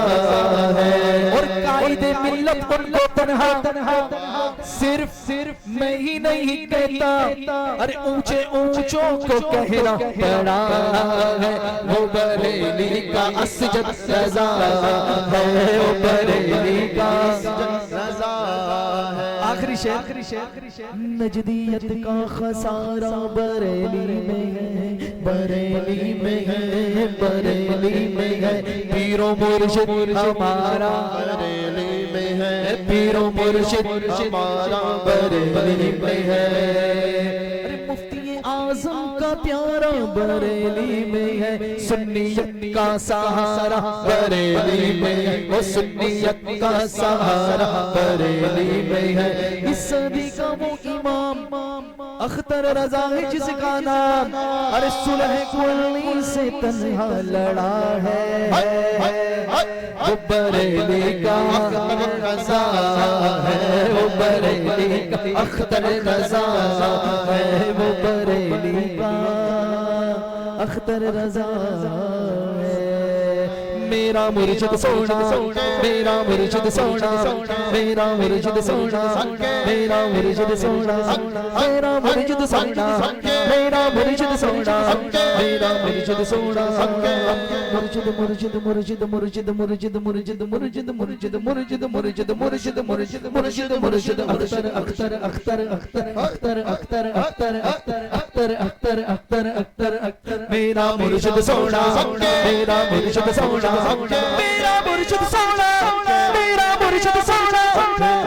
ہے اور قائد ملت ان کو تنہا صرف میں ہی نہیں کہتا ارے اونچے اونچوں کو کہنا پڑا ہے وہ بریلی کا اسجد رضا ہے وہ بریلی کا رضا ہے آخری شعر نجدیت کا خسارہ بریلی میں ہے بریلی میں ہے بریلی میں ہے پیر و مرشد ہمارا بریلی میں ہے پیر و مرشد ہمارا بریلی میں ہے مفتی اعظم کا پیارا بریلی میں ہے سنیت کا سہارا بریلی میں ہے وہ سنیت کا سہارا بریلی میں ہے اس صدی کا وہ امام اختر رضا ہے جس کا نام ارے صلح کلی سے تنہا لڑا ہے وہ بریلی کا رضا ہے وہ بریلی کا اختر رضا ہے وہ بریلی اختر رضا ہے میرا مرشد سونا میرا مرشد سونا میرا مرشد سونا میرا مرشد سونا میرا مرشد سونا میرا مرشد سونا میرا مرشد سونا مرشد مرشد مرشد مرشد مرشد مرشد مرشد مرشد مرشد مرشد مرشد مرشد مرشد مرشد اختر اختر اختر اختر اختر اختر اختر اختر اختر اختر اختر اختر میرا مرشد سونا میرا مرشد سونا میرا مرشد سونا میرا مرشد سونا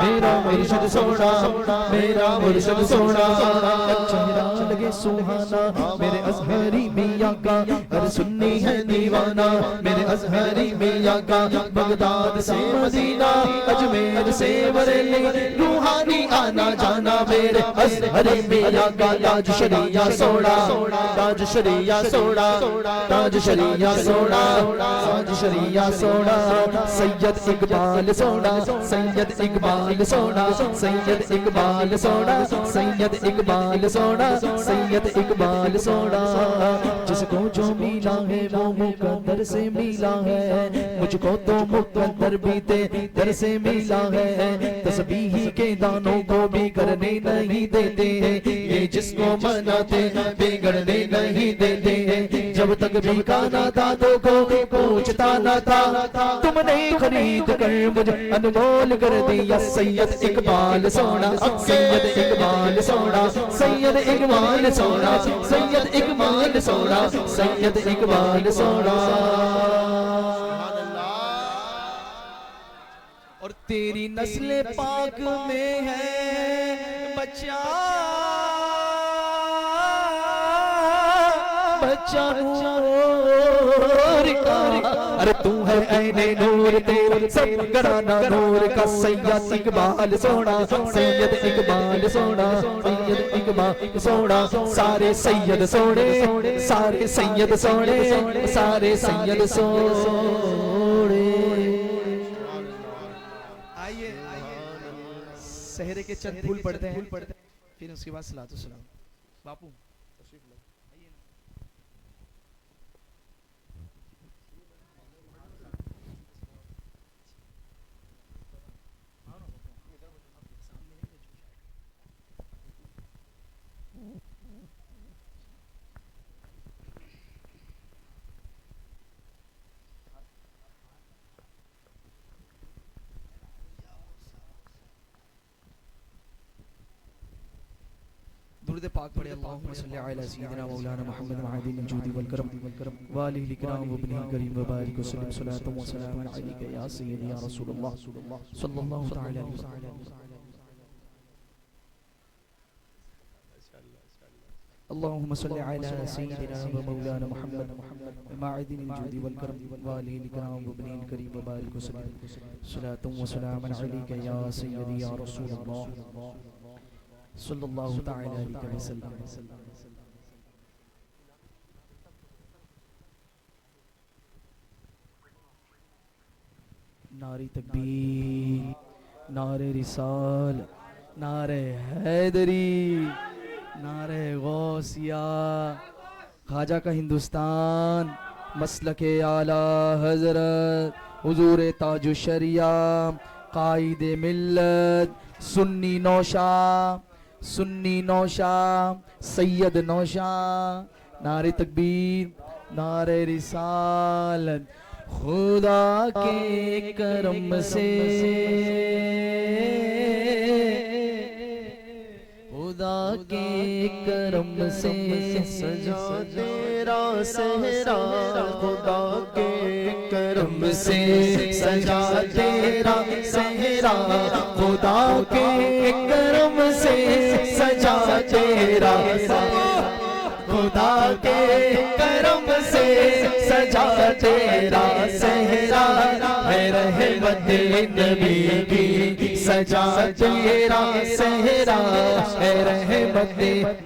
میرا مرشد سونا میرا مرشد سونا چہرہ لگے سہانا میرے ازہری میاں کا ہر سنی ہے دیوانہ میرے ازہری میاں کا بغداد سے مدینہ اجمیر سے بریلی روحانی آنا جانا میرے ازہری میاں کا تاج شریعہ سونا تاج شریعہ سونا تاج شریعہ سونا تاج شریعہ سونا سید اقبال سونا سید اقبال سونا سید اقبال سونا سید اقبال سونا سید اقبال سونا جس کو جو ملا ہے وہ مقدر سے ملا ہے مجھ کو تو مقدر بھی در سے ملا ہے تسبیح کے دانوں کو بگڑنے نہیں دیتے یہ جس کو مناتے بگڑنے نہیں دیتے جب تک بھیکانا دادوں کو پوچھتا نہ تھا تم نے خرید کر مجھے انمول کر دیا سید اقبال سونا سید اقبال سونا سید اقبال سونا سید اقبال سونا سید اقبال سونا اور تیری نسل پاک میں ہے بچہ بچہ نور کا ارے تو ہے عین نور تیرا سب گرانا نور کا سید اقبال سونا سید اقبال سونا سید اقبال سونا سارے سید سونے سارے سید سونے سارے سید سونے آئیے سحرے کے چند پھول پڑھتے ہیں پھر اس کے بعد صلاۃ و سلام باپو درود پاک پڑھے اللہم صلی علی سیدنا مولانا محمد معدن الجود والکرم والہ الکرام وابنہ الکریم وبارک وسلم صلاۃ و سلام علیک یا سیدی یا رسول اللہ صلی اللہ تعالی علیہ وسلم اللہم صلی علی سیدنا مولانا محمد معدن الجود والکرم والہ الکرام وابنہ الکریم وبارک وسلم صلاۃ و سلام علیک یا سیدی یا رسول اللہ صلی اللہ تعالی علیہ وسلم نعرہ تکبیر نعرہ رسال نعرہ حیدری نعرہ غوثیہ خواجہ کا ہندوستان مسلک اعلیٰ حضرت حضور تاج الشریعہ قائد ملت سنی نوشا سنی نوشا سید نوشا نعرہ تکبیر نعرہ رسالت خدا کے کرم سے خدا کے کرم سے سجا تیرا صحرا خدا کے کرم سے سجا تیرا صحرا خدا کے کرم سے سجا تیرا خدا کے کرم سے سجا تیرا صحرا ہے رحمت نبی کی سجا تیرا صحرا ہے رحمت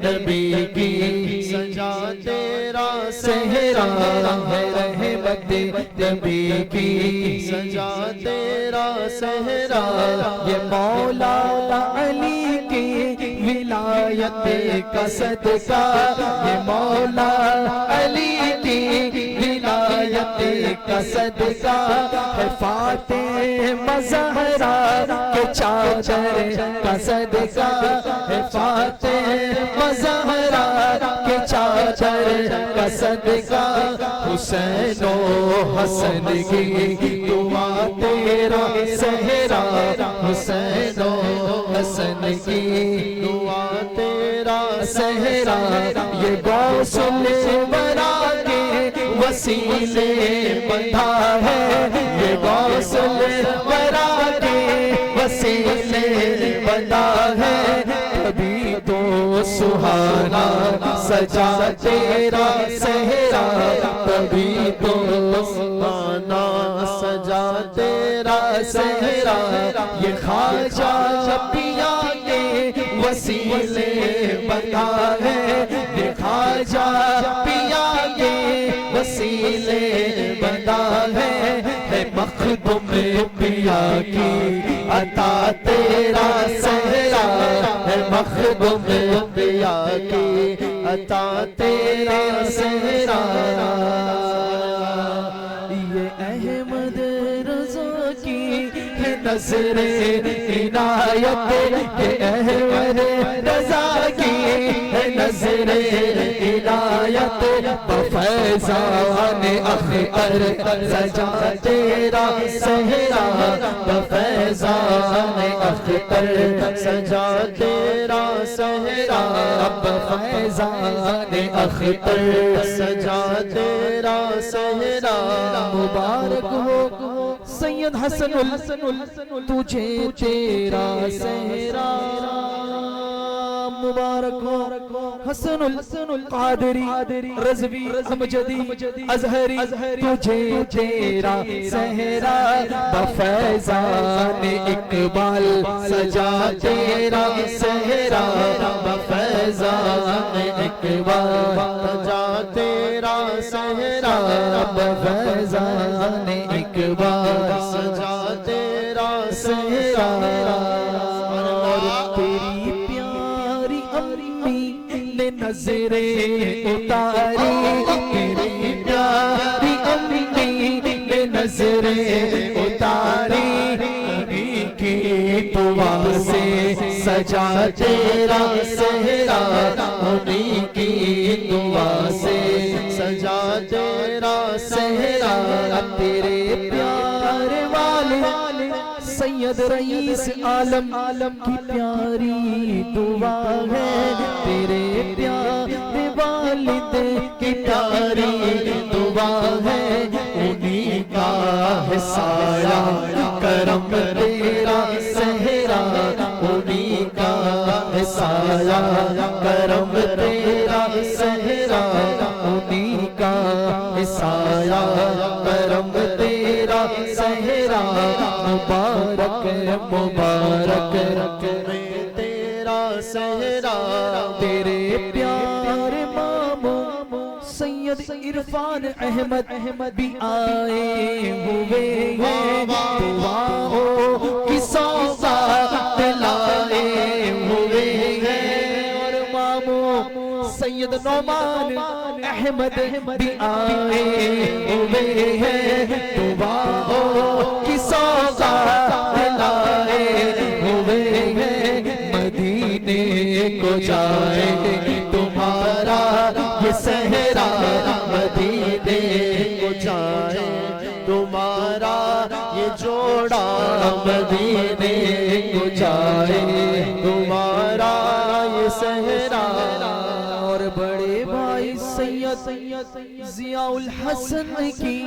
نبی کی سجا تیرا صحرا ہے رحمت نبی کی سجا تیرا صحرا یہ مولا علی کی ولایت کا صدقہ یہ مولا علی کی کا صدقہ ہے فاطمہ زہرا کے چادر کا صدقہ ہے فاطمہ زہرا کے چادر کا صدقہ حسین و حسن کی دعا تیرا صحرا حسین و حسن کی دعا تیرا صحرا یہ غوث الورا کے وسیلے بندھا ہے یہ غوث الورا کے وسیلے بندھا ہے کبھی تو سہانا سجا تیرا صحرا کبھی تو سہانا سجا تیرا صحرا یہ خواجہ پیا کے وسیلے بندھا ہے یہ خواجہ پیا کے وسیلے بندھا ہے مخدوم پیا کی عطا تیرا صحرا ہے مخدوم پیا کی عطا تیرا صحرا یہ احمد رضا کی ہے نظر عنایت یہ احمد رضا کی ہے نظر عنایت بفیضان اختر سجا تیرا صحرا بفیضان اختر سجا تیرا صحرا بفیضان اختر سجا تیرا صحرا مبارک ہو سید حسن تجھے تیرا صحرا مبارک ہو حسن القادری رضوی امجدی ازہری تجھے تیرا صحرا بفیضان اقبال سجا تیرا صحرا بفیضان اقبال سجا تیرا صحرا بفیضان اقبال سجا تیرا صحرا اور تیری پیاری امی نے نظریں اتاری تیری پیاری امی نے نظریں اتاری انہی کی دعا سے سجا تیرا صحرا انہی کی دعا سے سجا تیرا صحرا تیرے پیارے والے سید رئیس عالم کی پیاری دعا ہے تیرے پیارے والد کی پیاری دعا ہے انہی کا ہے سایہ کرم تیرا صحرا انہی کا ہے سایہ کرم تیرا صحرا انہی کا ہے سایہ کرم تیرا صحرا مبارک مبارک میں تیرا صحرا تیرے پیارے ماموں سید عرفان احمد بھی آئے ہوئے ہیں دعاؤں کی سوغات لائے ہوئے ہیں اور ماموں سید نعمان احمد بھی آئے ہوئے ہیں دعاؤں کی سوغات لائے ہوئے ہیں مدینے کو جائے تمہارا یہ صحرا مدینے کو جائے تمہارا یہ جوڑا مدینے کو جائے تمہارا یہ صحرا اور بڑے بھائی سید ضیاء الحسن کی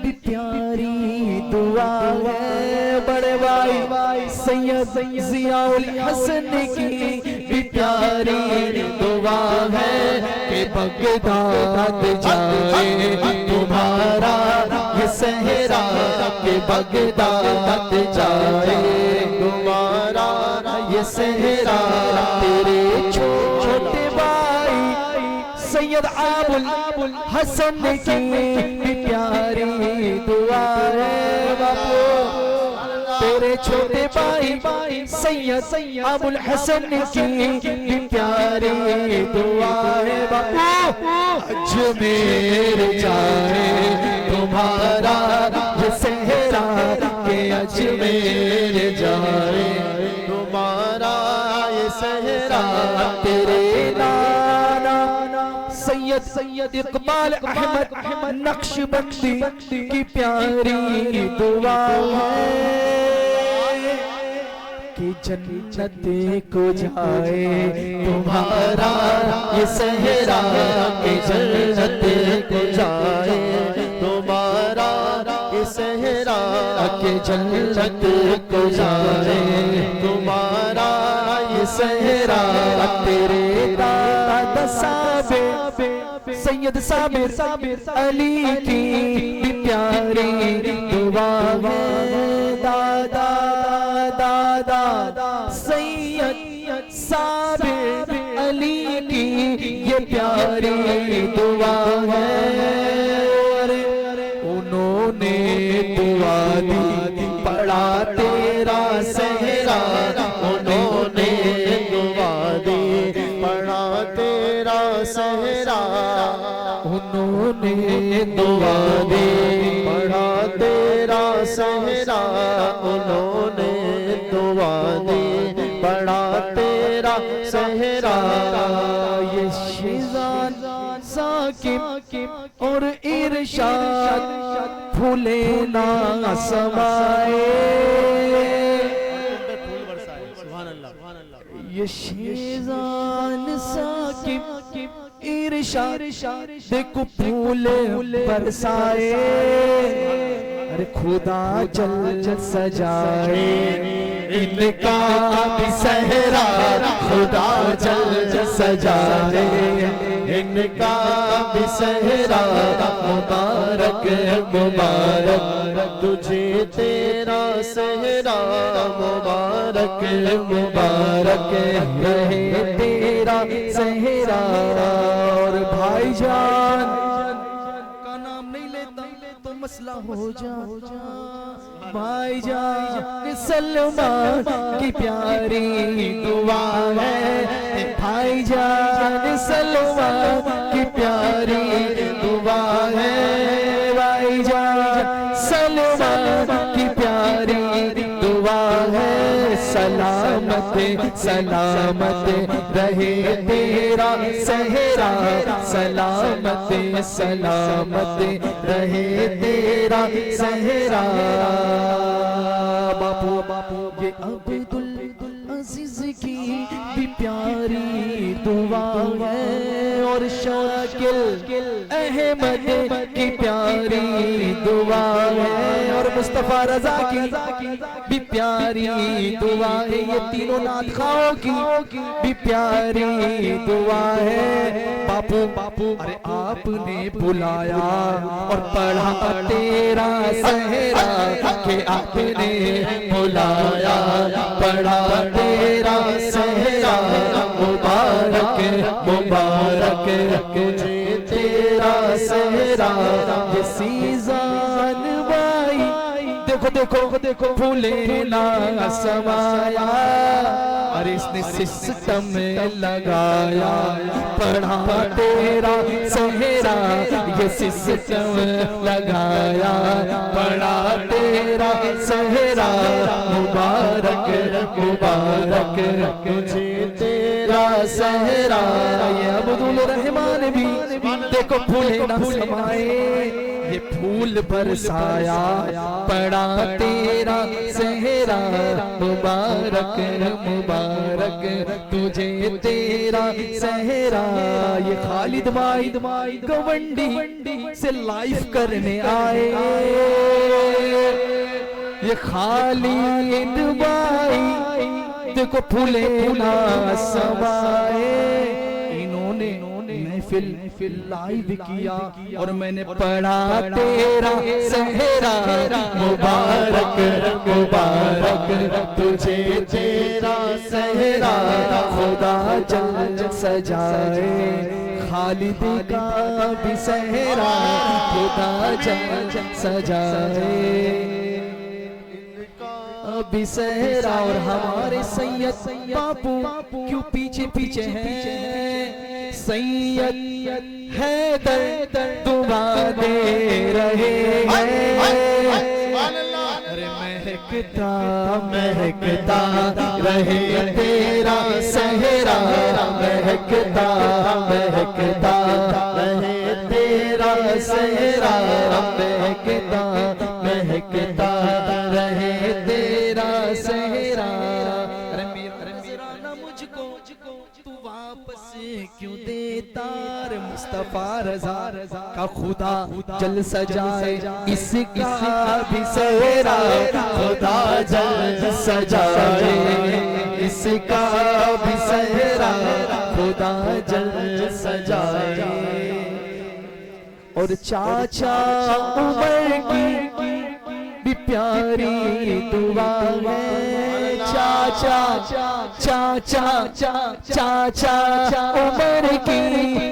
بھی پیاری دعا ہے بڑے بھائی سید ضیاء الحسن کی بھی پیاری دعا ہے کہ بغداد جائے تمہارا یہ صحرا کہ بغداد جائے تمہارا یہ صحرا تیرے چھوٹے بھائی سید ابو الحسن کی پیاری دعا ہے باپو تیرے چھوٹے بھائی سید ابو الحسن کی پیاری دعا ہے باپو اجمیر جائے تمہارا یہ صحرا کہ اجمیر جائے تمہارا یہ صحرا تیرے نانا سید اقبال احمد نقشبندی کی پیاری دعا ہے کہ جنت کو جائے تمہارا یہ صحرا کہ جنت کو جائے تمہارا یہ صحرا کہ جنت کو جائے تمہارا یہ صحرا تیرے دادا صابر سید صابر علی کی بھی پیاری دعا ہے دادا سید صابر علی کی یہ پیاری دعا ہے انہوں نے دعا دی پڑھا تیرا صحرا انہوں نے دعا دی پڑھا تیرا صحرا انہوں نے دعا دی پڑھا تیرا صحرا انہوں نے دعا دی پڑھا تیرا صحرا یہ شیزان ثاقب اور ارشاد پھولے نہ سمائے یہ شیزان ثاقب ارشاد دیکھو پھول برسائے ارے خدا جل سجائے ان کا بھی صحرا خدا جل سجائے ان کا بھی صحرا مبارک مبارک تجھے تیرا صحرا مبارک مبارک رہے تیرا صحرا اور بھائی جان کا نام نہیں لیتا تو مسئلہ ہو جاتا بھائی جان سلمان کی پیاری دعا ہے بھائی جان سلمان کی پیاری دعا ہے بھائی جان سلمان کی پیاری دعا ہے سلامت سلامت رہے تیرا صحرا سلامت سلامت رہے تیرا صحرا باپو یہ عبدالعزیز کی بھی پیاری دعا ہے اور شاکر احمد کی پیاری دعا ہے اور مصطفیٰ رضا کی بھی پیاری دعا ہے یہ تینوں نعت خواہوں کی بھی پیاری دعا ہے باپو ارے آپ نے بلایا اور پڑھا تیرا صحرا کہ آپ نے بلایا پڑھا تیرا صحرا مبارک مبارک تجھے تیرا صحرا یہ سیزان بائی دیکھو پھولے نہ سمایا اور اس نے سسٹم لگایا پڑھا تیرا صحرا یہ سسٹم لگایا پڑھا تیرا صحرا مبارک مبارک تجھے تیرا صحرا یہ عبدالرحمن بھی دیکھو پھولے نہ سمائے یہ پھول برسایا پڑا تیرا صحرا مبارک مبارک تجھے تیرا صحرا یہ خالد بھائی گونڈی سے لائف کرنے آئے یہ خالد بھائی دیکھو پھولے نہ سمائے انہوں نے محفل لائیو کیا اور میں نے پڑھا تیرا صحرا مبارک مبارک تجھے تیرا صحرا خدا جل سجائے خالد کا بھی صحرا خدا جل سجائے بھی صحرا اور ہمارے سید باپو کیوں پیچھے پیچھے ہیں سید حیدر دعا دے رہے ہیں ارے مہکتا مہکتا رہے تیرا صحرا مہکتا مہکتا رہے تیرا صحرا مہکتا مہکتا رہے تیرا صحرا مجھ کو تو واپس کیوں دیتا مصطفیٰ رضا کا خدا جل سجائے اس کا بھی صحرا خدا جل سجائے اس کا بھی صحرا خدا جل سجائے اور چاچا عمر کی بھی پیاری دعا ہے چاچا چاچا چاچا عمر کی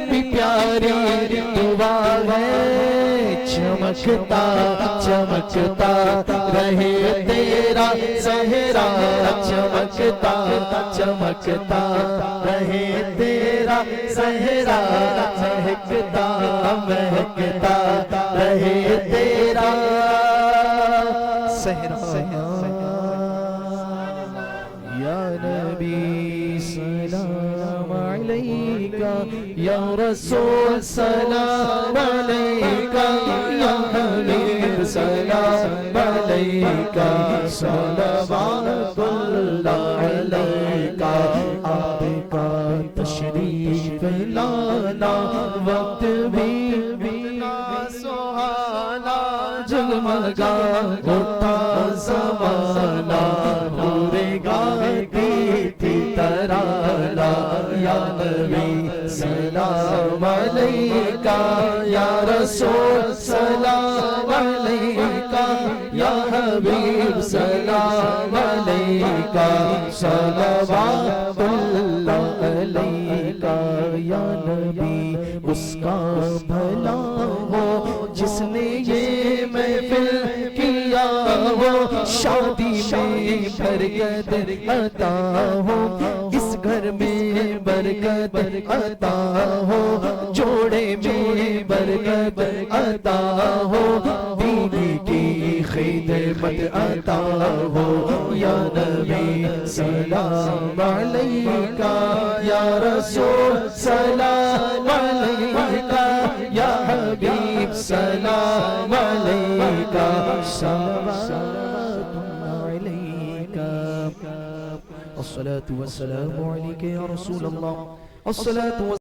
بھی پیاری دعا ہے چمکتا چمکتا رہے تیرا صحرا چمکتا چمکتا رہے تیرا صحرا مہکتا مہکتا رہے تیرا صحرا یا نبی سلام علیکہ یا رسول سلام علیکہ یا حبیب سلام علیکہ صلوات اللہ علیکہ آپ کا تشریف لانا وقت بھی سہانا جگمگا اٹھا زمانہ پورے گاتی تھی ترانہ یا نبی سلام علیکہ یا رسول سلام علیکہ یا حبیب سلام علیکہ صلوات اللہ علیکہ یا نبی اس کا بھلا ہو جس نے یہ محفل کیا ہو شادی میں برکت عطا ہو اس گھر میں برکت عطا ہو جوڑے میں برکت عطا ہو بیوی کی خدمت عطا ہو یا نبی سلام علیکہ یا رسول سلام علیکہ یا حبیب سلام علیکہ صلوات علیکہ الصلاة والسلام علیکہ یا رسول اللہ الصلاة